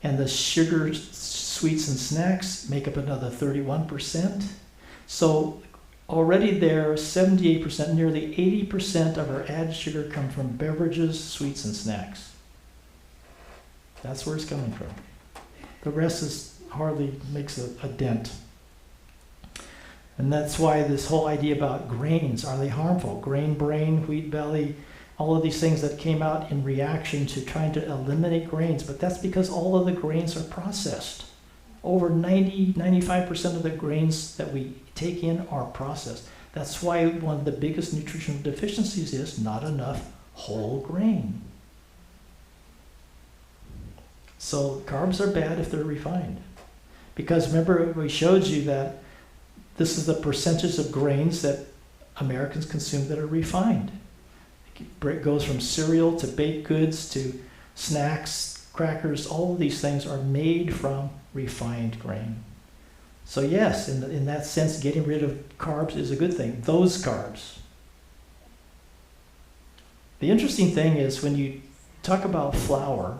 and the sugar, sweets, and snacks make up another 31%. So already there, 78%, nearly 80% of our added sugar come from beverages, sweets, and snacks. That's where it's coming from. The rest is hardly makes a dent. And that's why this whole idea about grains, are they harmful? Grain brain, wheat belly, all of these things that came out in reaction to trying to eliminate grains, but that's because all of the grains are processed. Over 95% of the grains that we take in are processed. That's why one of the biggest nutritional deficiencies is not enough whole grain. So carbs are bad if they're refined. Because remember, we showed you that this is the percentage of grains that Americans consume that are refined. It goes from cereal to baked goods to snacks, crackers, all of these things are made from refined grain. So yes, in that sense, getting rid of carbs is a good thing. Those carbs. The interesting thing is when you talk about flour,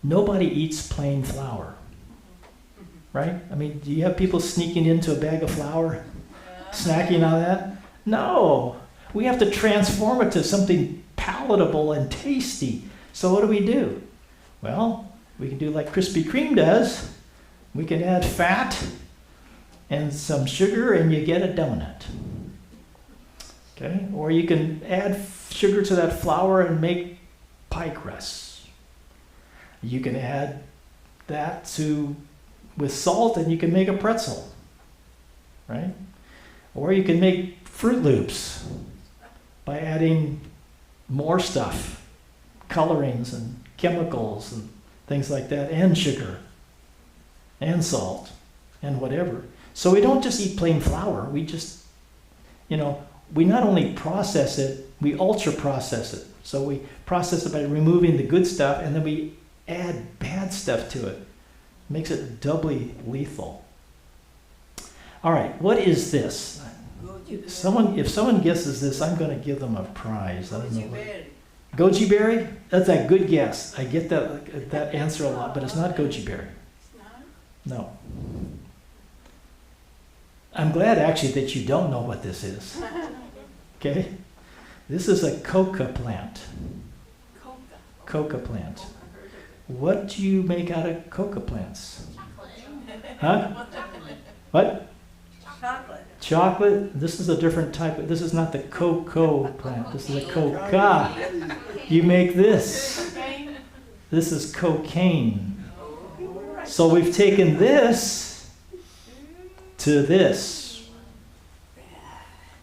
nobody eats plain flour, right? I mean, do you have people sneaking into a bag of flour, snacking on that? No. We have to transform it to something palatable and tasty. So what do? Well, we can do like Krispy Kreme does. We can add fat and some sugar and you get a donut. Okay? Or you can add sugar to that flour and make pie crusts. You can add that with salt and you can make a pretzel, right? Or you can make Fruit Loops by adding more stuff, colorings and chemicals and things like that, and sugar and salt and whatever. So we don't just eat plain flour. We just, we not only process it, we ultra process it. So we process it by removing the good stuff and then we add bad stuff to it. Makes it doubly lethal. All right, what is this? If someone guesses this, I'm going to give them a prize. I don't know. Goji berry? That's a good guess. I get that answer a lot, but it's not goji berry. No. I'm glad actually that you don't know what this is. Okay? This is a coca plant. Coca plant. What do you make out of coca plants? Huh? What? Chocolate. This is a different type. This is not the cocoa plant. This is a coca. You make this. This is cocaine. So we've taken this to this.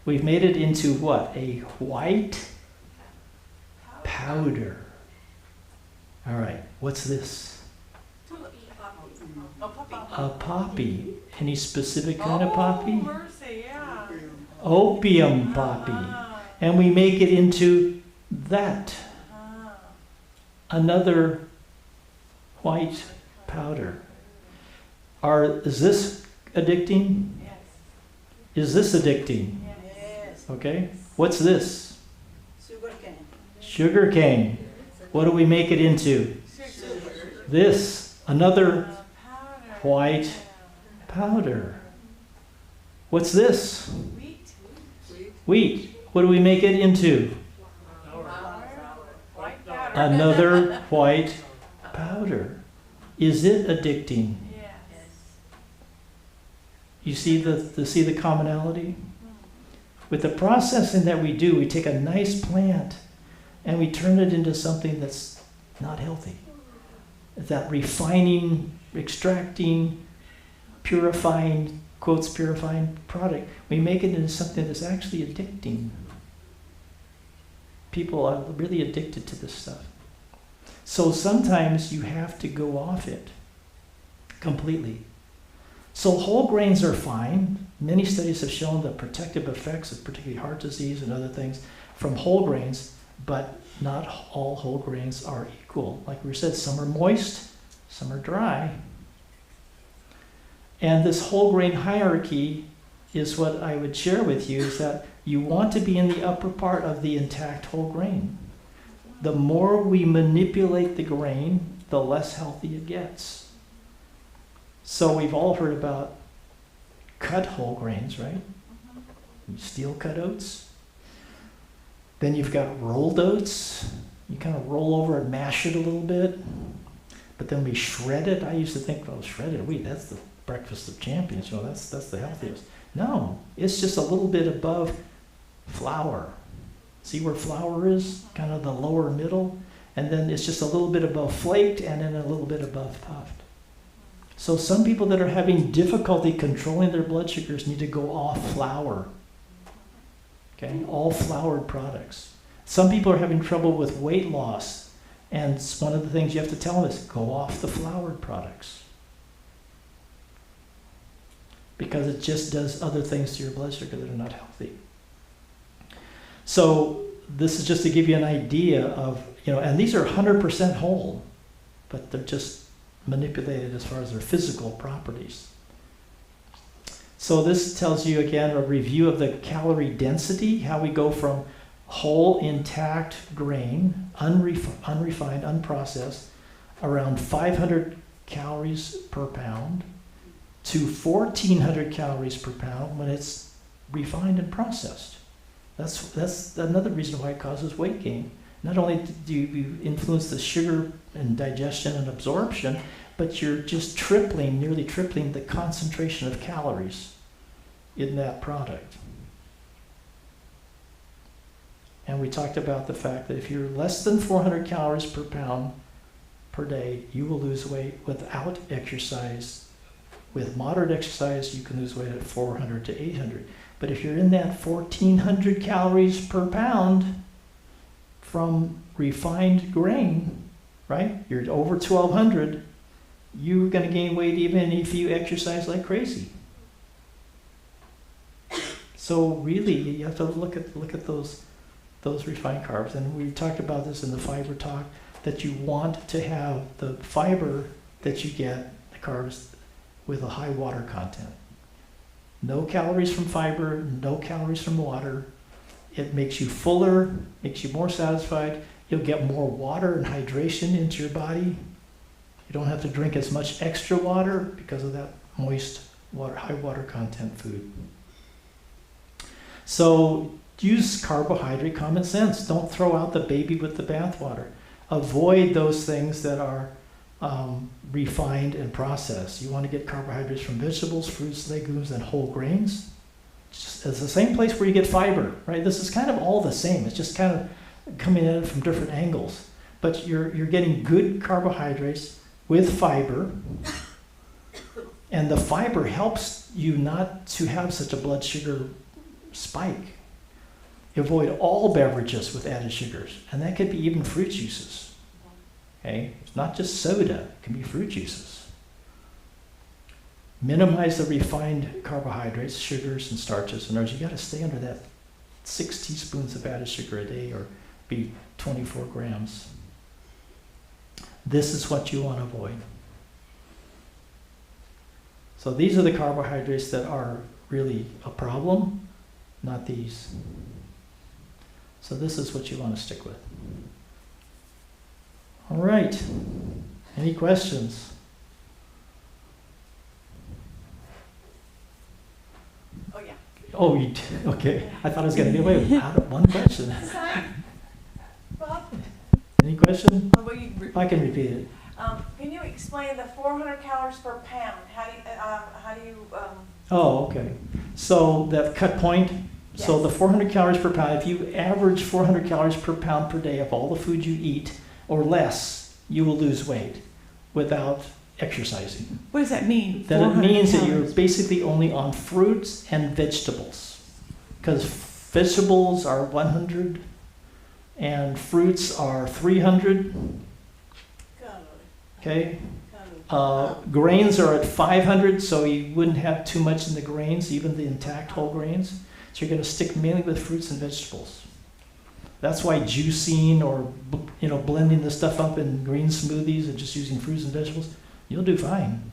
We've made it into what? A white powder. All right, what's this? A poppy. Any specific kind of poppy?
Mercy, yeah.
Opium poppy. And we make it into that. Another white powder. Is this addicting?
Yes.
Is this addicting?
Yes.
Okay. What's this?
Sugar cane.
Sugar cane. What do we make it into? This, another
Powder.
white powder. What's this?
Wheat.
Wheat. What do we make it into?
White powder.
Another white powder. Is it addicting?
Yes.
You see the commonality? With the processing that we do, we take a nice plant and we turn it into something that's not healthy. That refining, extracting, purifying, quotes purifying product, we make it into something that's actually addicting. People are really addicted to this stuff. So sometimes you have to go off it completely. So whole grains are fine. Many studies have shown the protective effects of particularly heart disease and other things from whole grains, but not all whole grains are equal. Like we said, some are moist, some are dry. And this whole grain hierarchy is what I would share with you, is that you want to be in the upper part of the intact whole grain. The more we manipulate the grain, the less healthy it gets. So we've all heard about cut whole grains, right? Steel cut oats. Then you've got rolled oats. You kind of roll over and mash it a little bit. But then we shred it. I used to think, well, shredded wheat, that's the breakfast of champions. You know, that's the healthiest. No, it's just a little bit above flour. See where flour is? Kind of the lower middle. And then it's just a little bit above flaked and then a little bit above puffed. So some people that are having difficulty controlling their blood sugars need to go off flour. Okay, all floured products. Some people are having trouble with weight loss, and one of the things you have to tell them is go off the floured products. Because it just does other things to your blood sugar that are not healthy. So this is just to give you an idea of, and these are 100% whole, but they're just manipulated as far as their physical properties. So this tells you, again, a review of the calorie density, how we go from whole, intact grain, unrefined, unprocessed, around 500 calories per pound, to 1,400 calories per pound when it's refined and processed. That's another reason why it causes weight gain. Not only do you influence the sugar and digestion and absorption, but you're just nearly tripling the concentration of calories in that product. And we talked about the fact that if you're less than 400 calories per pound per day, you will lose weight without exercise. With moderate exercise, you can lose weight at 400 to 800. But if you're in that 1,400 calories per pound from refined grain, right? You're over 1,200, you're going to gain weight even if you exercise like crazy. So really, you have to look at those refined carbs. And we talked about this in the fiber talk, that you want to have the fiber that you get, the carbs, with a high water content. No calories from fiber, no calories from water. It makes you fuller, makes you more satisfied. You'll get more water and hydration into your body. You don't have to drink as much extra water because of that moist water, high water content food. So use carbohydrate common sense. Don't throw out the baby with the bathwater. Avoid those things that are refined and processed. You want to get carbohydrates from vegetables, fruits, legumes, and whole grains. It's the same place where you get fiber, right? This is kind of all the same. It's just kind of coming at it from different angles. But you're getting good carbohydrates with fiber, and the fiber helps you not to have such a blood sugar spike. Avoid all beverages with added sugars, and that could be even fruit juices. Okay? It's not just soda, it can be fruit juices. Minimize the refined carbohydrates, sugars, and starches. In other words, you got to stay under that 6 teaspoons of added sugar a day, or be 24 grams. This is what you want to avoid. So these are the carbohydrates that are really a problem, not these. So this is what you want to stick with. All right. Any questions?
Oh, yeah.
Oh, okay. I thought I was going to get away with one question.
Bob,
Any question?
will you repeat?
I can repeat it.
Can you explain the 400 calories per pound? How do you,
Oh, okay. So that cut point, so the 400 calories per pound, if you average 400 calories per pound per day of all the food you eat or less, you will lose weight without exercising.
What does that mean?
That it means that you're
400
basically only on fruits and vegetables. Because vegetables are 100 and fruits are 300, okay? Grains are at 500, so you wouldn't have too much in the grains, even the intact whole grains. So you're going to stick mainly with fruits and vegetables. That's why juicing or blending the stuff up in green smoothies and just using fruits and vegetables, you'll do fine.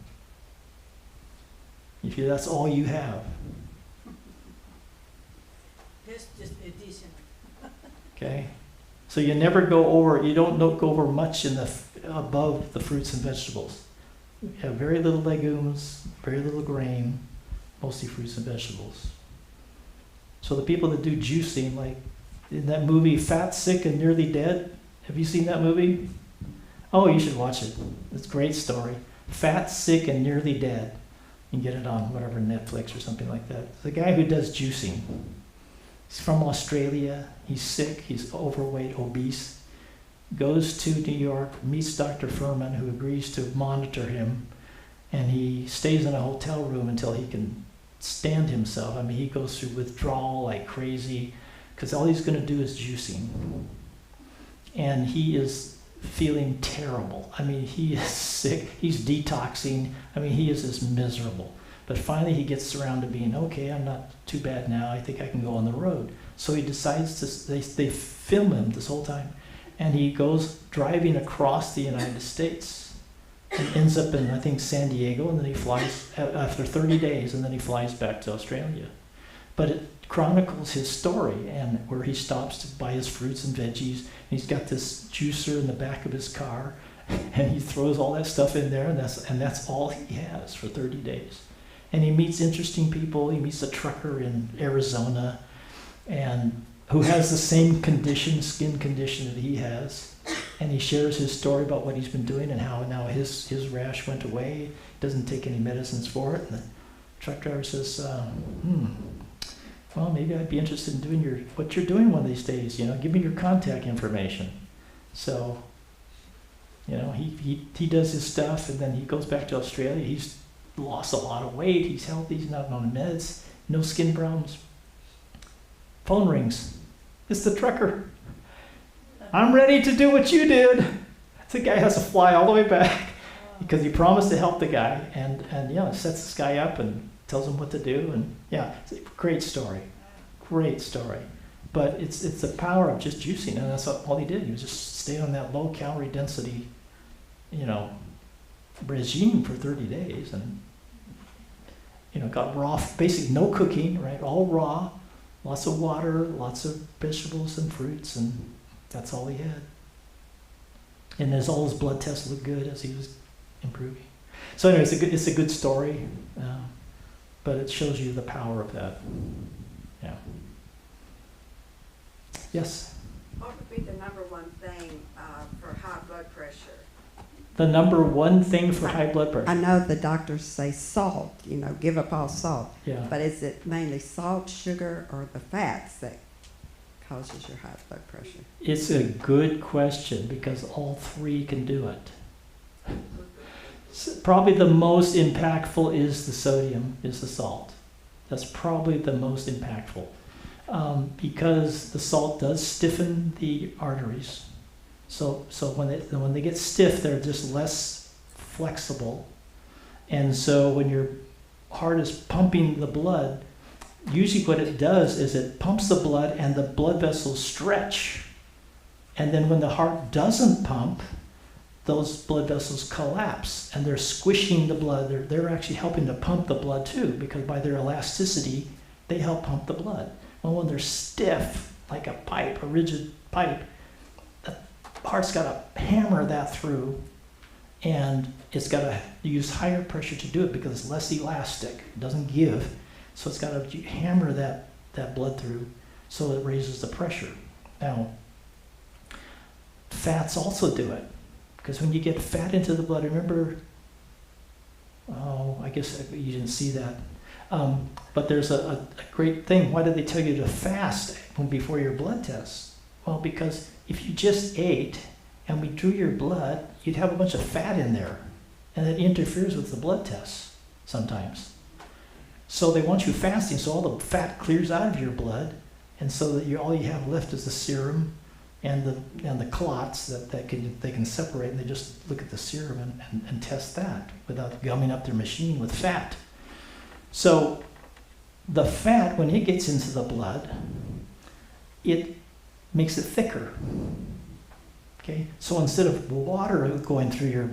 If that's all you have.
That's just addition.
Okay, so you never go over. You don't go over much in the above the fruits and vegetables. You have very little legumes, very little grain, mostly fruits and vegetables. So the people that do juicing, like in that movie Fat, Sick, and Nearly Dead, have you seen that movie? Oh, you should watch it. It's a great story. Fat, Sick, and Nearly Dead. You can get it on whatever, Netflix or something like that. The guy who does juicing. He's from Australia. He's sick. He's overweight, obese. Goes to New York, meets Dr. Furman, who agrees to monitor him, and he stays in a hotel room until he can stand himself. I mean, he goes through withdrawal like crazy, because all he's going to do is juicing. And he is feeling terrible. I mean, he is sick. He's detoxing. I mean, he is just miserable. But finally he gets around to being, okay, I'm not too bad now. I think I can go on the road. So he decides to, they film him this whole time. And he goes driving across the United States and ends up in, I think, San Diego. And then he flies after 30 days, and then he flies back to Australia. But it chronicles his story, and where he stops to buy his fruits and veggies. And he's got this juicer in the back of his car, and he throws all that stuff in there, and that's all he has for 30 days. And he meets interesting people. He meets a trucker in Arizona, and who has the same condition, skin condition that he has. And he shares his story about what he's been doing and how now his rash went away. Doesn't take any medicines for it. And the truck driver says, well, maybe I'd be interested in doing what you're doing one of these days. Give me your contact information. So, he does his stuff, and then he goes back to Australia. He's lost a lot of weight. He's healthy. He's not on meds. No skin problems. Phone rings. It's the trucker. I'm ready to do what you did. The guy has to fly all the way back because he promised to help the guy, and sets this guy up and tells him what to do, and it's a great story. Great story. But it's the power of just juicing, and that's all he did. He was just staying on that low calorie density, regime for 30 days, and got raw, basically no cooking, right? All raw, lots of water, lots of vegetables and fruits, and that's all he had. And as all his blood tests looked good as he was improving. So anyway, it's a good story, but it shows you the power of that. Yeah. Yes.
What would be the number one thing for high blood pressure?
The number one thing for high blood pressure.
I know the doctors say salt, give up all salt.
Yeah.
But is it mainly salt, sugar, or the fats that causes your high blood pressure?
It's a good question because all three can do it. Probably the most impactful is the sodium, is the salt. That's probably the most impactful because the salt does stiffen the arteries. So when they get stiff, they're just less flexible. And so when your heart is pumping the blood, usually what it does is it pumps the blood and the blood vessels stretch. And then when the heart doesn't pump, those blood vessels collapse and they're squishing the blood. They're actually helping to pump the blood too, because by their elasticity, they help pump the blood. Well, when they're stiff, like a rigid pipe, the heart's got to hammer that through, And it's got to use higher pressure to do it because it's less elastic. It doesn't give. So it's got to hammer that blood through so it raises the pressure. Now, fats also do it. Because when you get fat into the blood, remember, oh, I guess you didn't see that. But there's a great thing. Why did they tell you to fast before your blood test? Well, because if you just ate and we drew your blood, you'd have a bunch of fat in there. And it interferes with the blood tests sometimes. So they want you fasting so all the fat clears out of your blood, and so that all you have left is the serum and the clots that they can separate, and they just look at the serum and test that without gumming up their machine with fat. So the fat, when it gets into the blood, it makes it thicker. Okay? So instead of water going through your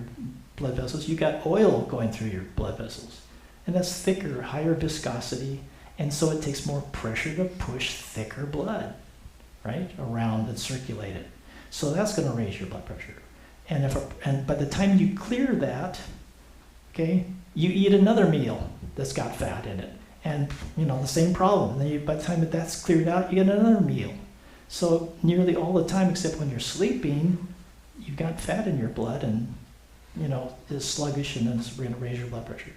blood vessels, you got oil going through your blood vessels. And that's thicker, higher viscosity, and so it takes more pressure to push thicker blood, right, around and circulate it. So that's going to raise your blood pressure. And by the time you clear that, okay, you eat another meal that's got fat in it, and the same problem. And then by the time that's cleared out, you get another meal. So nearly all the time, except when you're sleeping, you've got fat in your blood, and it's sluggish, and then it's going to raise your blood pressure.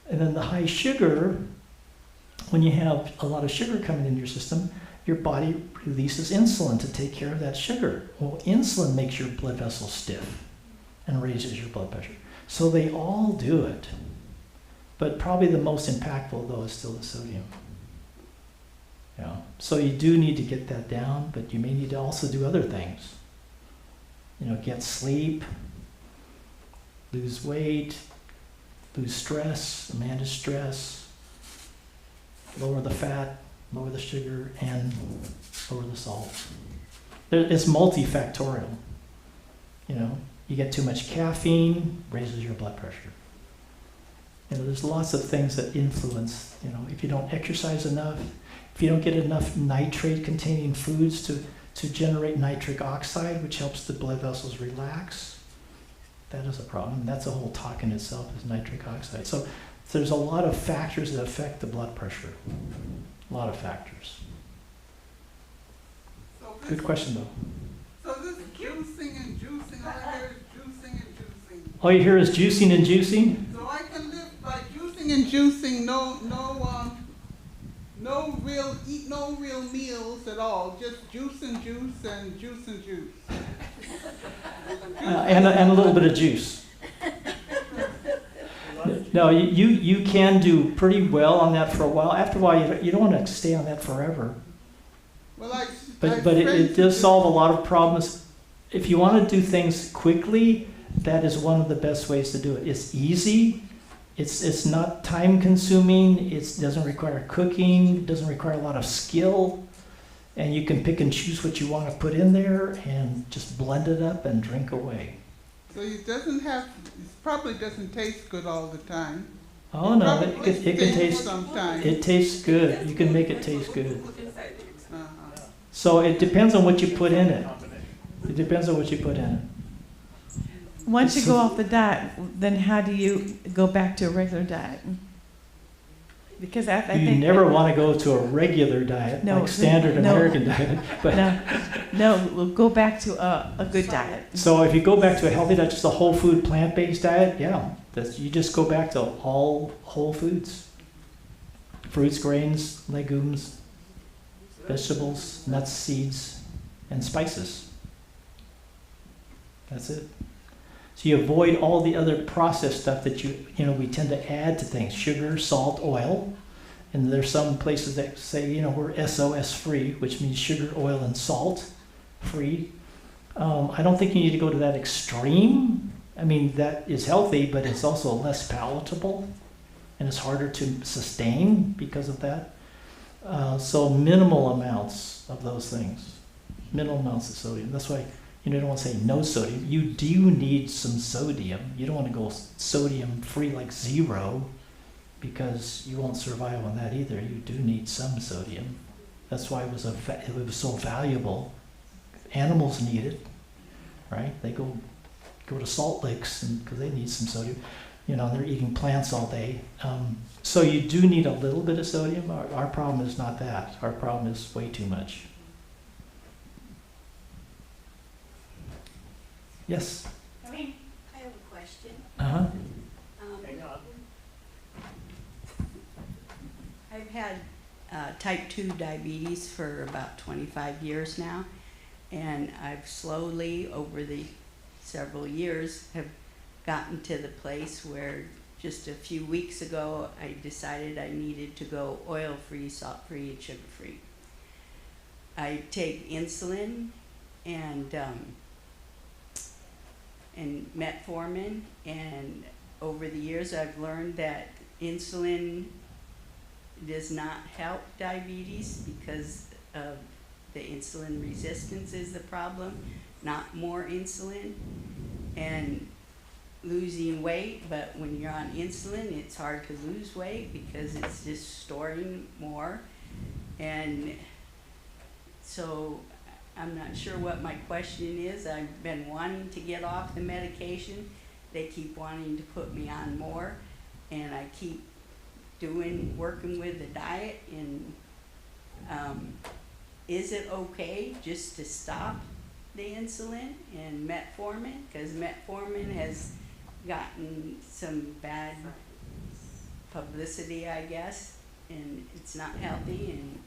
And then the high sugar, when you have a lot of sugar coming into your system, your body releases insulin to take care of that sugar. Well, insulin makes your blood vessels stiff and raises your blood pressure. So they all do it. But probably the most impactful, though, is still the sodium. Yeah. So you do need to get that down, but you may need to also do other things. Get sleep, lose weight, lose stress, manage stress, lower the fat, lower the sugar, and lower the salt. It's multifactorial. You get too much caffeine, raises your blood pressure. There's lots of things that influence, if you don't exercise enough, if you don't get enough nitrate-containing foods to generate nitric oxide, which helps the blood vessels relax, that is a problem. That's a whole talk in itself, is nitric oxide. So there's a lot of factors that affect the blood pressure. A lot of factors. Good question, though.
So this juicing and juicing, all I hear is juicing and juicing.
All you hear is juicing and juicing?
So I can live by juicing and juicing, eat no real meals at all, just juice and juice and juice and juice.
And a little bit of juice. No, you can do pretty well on that for a while. After a while, you don't want to stay on that forever.
Well,
But it does solve a lot of problems. If you want to do things quickly, that is one of the best ways to do it. It's easy. It's not time consuming. It doesn't require cooking. It doesn't require a lot of skill. And you can pick and choose what you want to put in there and just blend it up and drink away.
So it probably doesn't taste good all the time.
Oh no, it can taste.
Sometimes.
It tastes good. You can make it taste good.
Uh-huh.
So it depends on what you put in it. It depends on what you put in it.
Once you go off the diet, then how do you go back to a regular diet? Because I think
You never want to go to a regular diet,
No,
like standard
no.
American diet. But
no, we'll go back to a good diet.
so if you go back to a healthy diet, just a whole food, plant-based diet, you just go back to all whole foods. Fruits, grains, legumes, vegetables, nuts, seeds, and spices. That's it. So you avoid all the other processed stuff that we tend to add to things: sugar, salt, oil. And there's some places that say, we're SOS free, which means sugar, oil, and salt free. I don't think you need to go to that extreme. I mean, that is healthy, but it's also less palatable, and it's harder to sustain because of that. So minimal amounts of those things, minimal amounts of sodium. That's why you don't want to say no sodium. You do need some sodium. You don't want to go sodium free like zero, because you won't survive on that either. You do need some sodium. That's why it was so valuable. Animals need it, right? They go go to salt licks because they need some sodium. You know, they're eating plants all day. So you do need a little bit of sodium. Our problem is not that. Our problem is way too much. Yes?
I mean,
I have a question.
Uh-huh.
Hang on.
I've had type 2 diabetes for about 25 years now, and I've slowly, over the several years, have gotten to the place where just a few weeks ago I decided I needed to go oil-free, salt-free, and sugar-free. I take insulin and metformin, and over the years I've learned that insulin does not help diabetes because of the insulin resistance is the problem, not more insulin, and losing weight. But when you're on insulin, it's hard to lose weight because it's just storing more. And so I'm not sure what my question is. I've been wanting to get off the medication. They keep wanting to put me on more, and I keep working with the diet. And is it okay just to stop the insulin and metformin? Because metformin has gotten some bad publicity, I guess, and it's not healthy. And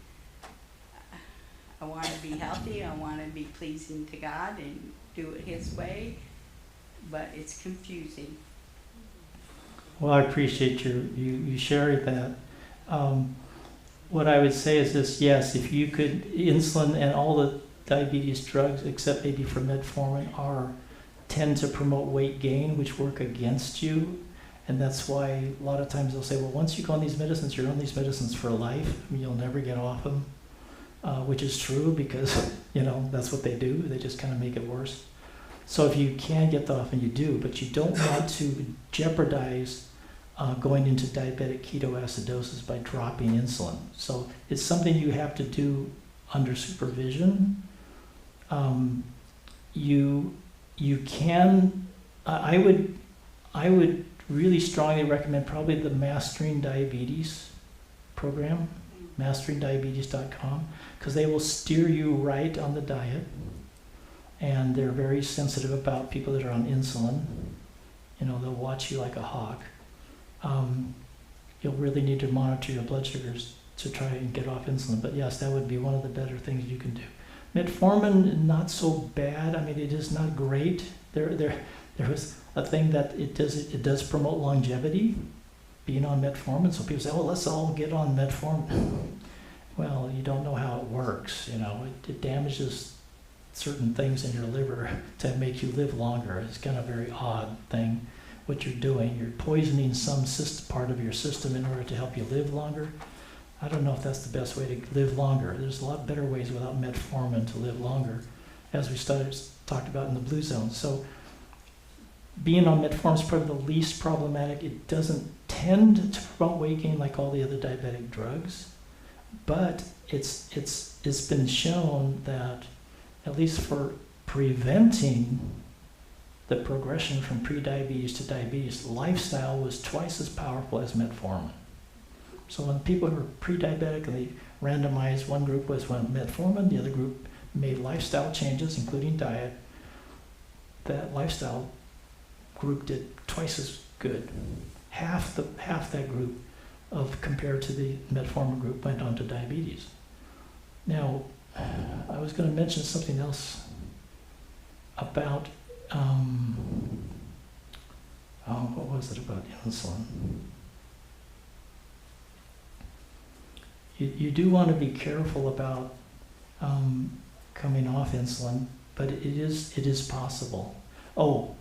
I want to be healthy. I want to be pleasing to God and do it His way, but it's confusing.
Well, I appreciate you sharing that. What I would say is this: yes, if you could, insulin and all the diabetes drugs, except maybe for metformin, tend to promote weight gain, which work against you. And that's why a lot of times they'll say, well, once you go on these medicines, you're on these medicines for life. I mean, you'll never get off them, which is true because, that's what they do. They just kind of make it worse. So if you can get off, and you do, but you don't want to jeopardize going into diabetic ketoacidosis by dropping insulin. So it's something you have to do under supervision. You can, I would really strongly recommend probably the Mastering Diabetes program, masteringdiabetes.com, because they will steer you right on the diet, and they're very sensitive about people that are on insulin. They'll watch you like a hawk. You'll really need to monitor your blood sugars to try and get off insulin. But yes, that would be one of the better things you can do. Metformin, not so bad. I mean, it is not great. There was a thing that it does promote longevity, being on metformin. So people say, oh, let's all get on metformin. Well, you don't know how it works. It damages certain things in your liver to make you live longer. It's kind of a very odd thing what you're doing. You're poisoning some part of your system in order to help you live longer. I don't know if that's the best way to live longer. There's a lot better ways without metformin to live longer, as we talked about in the blue zone. So being on metformin is probably the least problematic. It doesn't tend to promote weight gain like all the other diabetic drugs, but it's been shown that, at least for preventing the progression from prediabetes to diabetes, lifestyle was twice as powerful as metformin. So when people who were pre-diabetic, and they randomized, one group was on metformin, the other group made lifestyle changes, including diet, that lifestyle group did twice as good. Half that group compared to the metformin group went on to diabetes. Now, I was going to mention something else about, what was it about insulin? You do want to be careful about coming off insulin, but it is possible. Oh,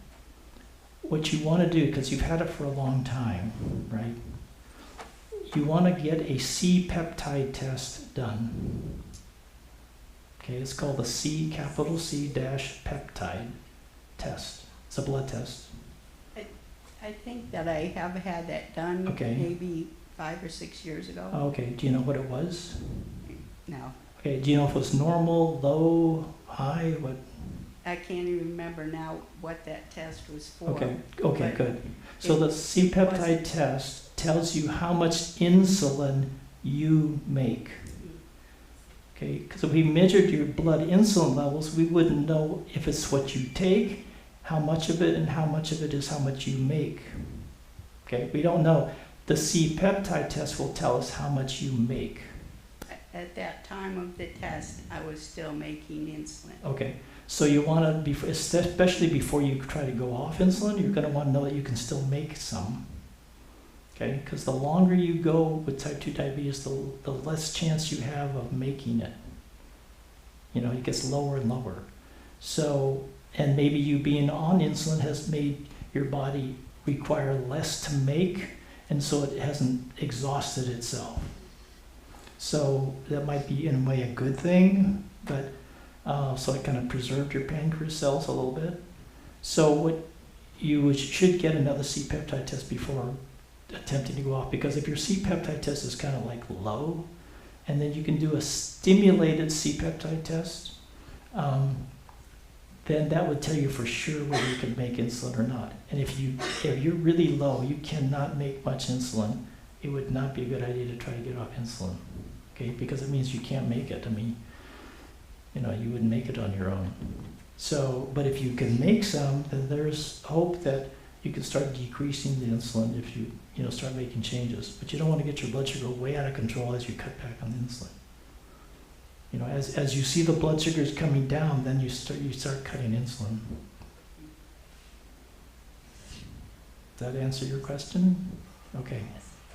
what you want to do, because you've had it for a long time, right? You want to get a C-peptide test done. Okay, it's called the capital C peptide test. It's a blood test.
I think that I have had that done.
Okay.
Maybe 5 or 6 years ago.
Okay, do you know what it was?
No.
Okay, do you know if it was normal, low, high, what?
I can't even remember now what that test was for.
Okay,
but
good. So the C-peptide test tells you how much insulin you make. Okay, because if we measured your blood insulin levels, we wouldn't know if it's what you take, how much of it, and how much of it is how much you make. Okay, we don't know. The C-peptide test will tell us how much you make.
At that time of the test, I was still making insulin.
Okay, so you want to, especially before you try to go off insulin, you're going to want to know that you can still make some. Okay, because the longer you go with type 2 diabetes, the less chance you have of making it. You know, it gets lower and lower. So, and maybe you being on insulin has made your body require less to make, and so it hasn't exhausted itself. So that might be in a way a good thing, but so it kind of preserved your pancreas cells a little bit. So what you should get another C-peptide test before attempting to go off, because if your C-peptide test is kind of like low, and then you can do a stimulated C-peptide test, then that would tell you for sure whether you can make insulin or not. And if you're really low, you cannot make much insulin, it would not be a good idea to try to get off insulin. Okay, because it means you can't make it. I mean, you know, you wouldn't make it on your own. So, but if you can make some, then there's hope that you can start decreasing the insulin if you start making changes. But you don't want to get your blood sugar way out of control as you cut back on the insulin. You know, as you see the blood sugars coming down, then you start cutting insulin. Does that answer your question? Okay,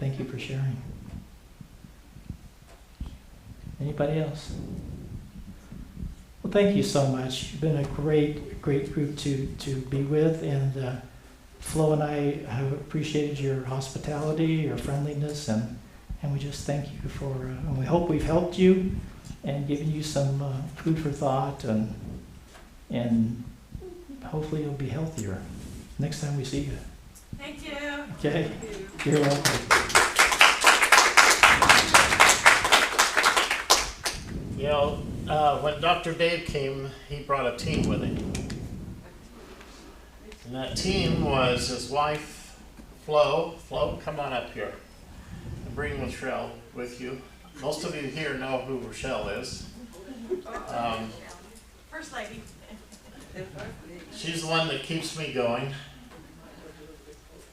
thank you for sharing. Anybody else? Well, thank you so much. You've been a great group to be with, and Flo and I have appreciated your hospitality, your friendliness, and we just thank you for, and we hope we've helped you and given you some food for thought, and hopefully you'll be healthier next time we see you.
Thank you.
Okay, you're welcome.
You know, when Dr. Dave came, he brought a team with him. And that team was his wife, Flo. Flo, come on up here. And bring Rochelle with you. Most of you here know who Rochelle is.
First lady.
She's the one that keeps me going.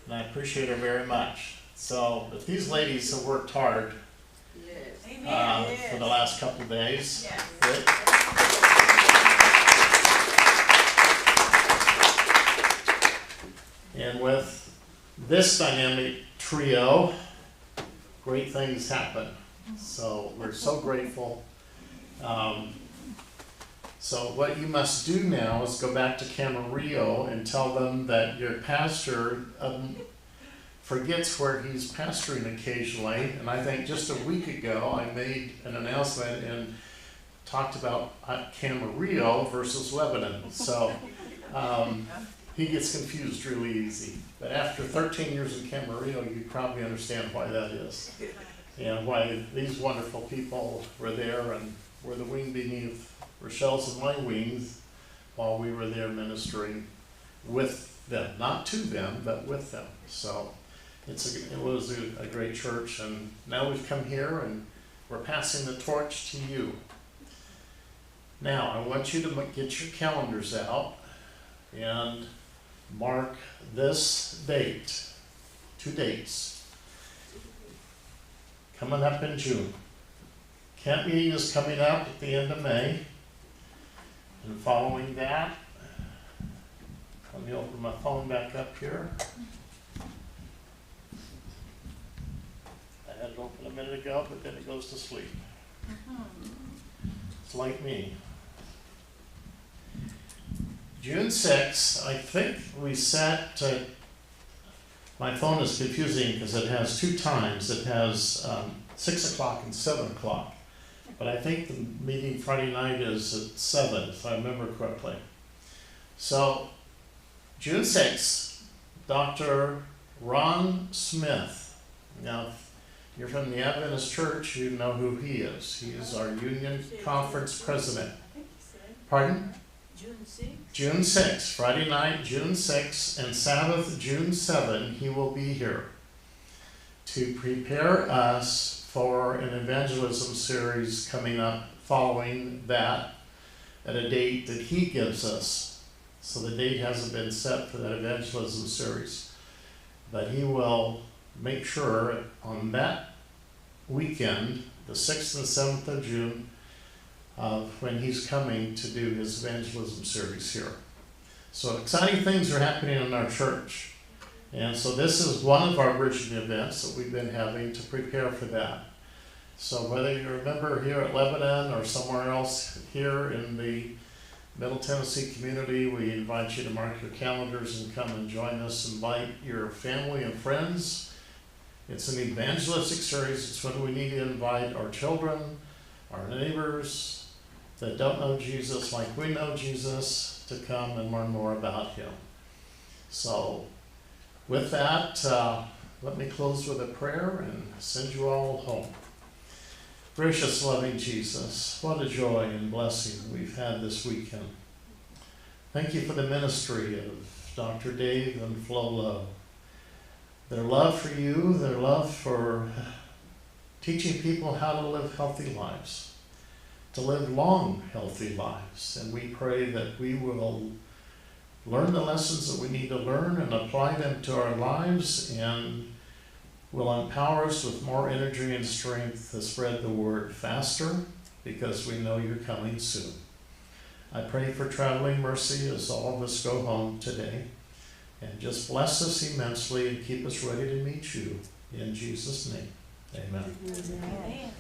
And I appreciate her very much. So, but these ladies have worked hard for the last couple of days.
Yes.
And with this dynamic trio, great things happen. So we're so grateful. So what you must do now is go back to Camarillo and tell them that your pastor forgets where he's pastoring occasionally. And I think just a week ago I made an announcement and talked about Camarillo versus Lebanon. So he gets confused really easy. But after 13 years in Camarillo, you probably understand why that is. And why these wonderful people were there and were the wing beneath Rochelle's and my wings while we were there ministering with them. Not to them, but with them. So it was a great church, and now we've come here and we're passing the torch to you. Now, I want you to get your calendars out and mark this date, 2 dates, coming up in June. Camp meeting is coming up at the end of May, and following that, let me open my phone back up here. I had it open a minute ago, but then it goes to sleep. It's like me. June 6th, I think we set, my phone is confusing because it has 2 times. It has 6 o'clock and 7 o'clock. But I think the meeting Friday night is at 7, if I remember correctly. So, June 6th, Dr. Ron Smith. Now, if you're from the Adventist Church, you know who he is. He is our Union Conference President. Pardon?
June 6th?
June 6th, Friday night, June 6th, and Sabbath, June 7, he will be here to prepare us for an evangelism series coming up following that at a date that he gives us. So the date hasn't been set for that evangelism series, but he will make sure on that weekend, the 6th and 7th of June, when he's coming to do his evangelism series here. So exciting things are happening in our church. And so this is one of our bridging events that we've been having to prepare for that. So whether you're a member here at Lebanon or somewhere else here in the Middle Tennessee community, we invite you to mark your calendars and come and join us. Invite your family and friends. It's an evangelistic series. It's when we need to invite our children, our neighbors that don't know Jesus like we know Jesus to come and learn more about him. So with that, let me close with a prayer and send you all home. Gracious, loving Jesus, what a joy and blessing we've had this weekend. Thank you for the ministry of Dr. Dave and Flo Lowe. Their love for you, their love for teaching people how to live healthy lives, to live long, healthy lives. And we pray that we will learn the lessons that we need to learn and apply them to our lives, and will empower us with more energy and strength to spread the word faster, because we know you're coming soon. I pray for traveling mercy as all of us go home today, and just bless us immensely and keep us ready to meet you. In Jesus' name, amen.
Amen.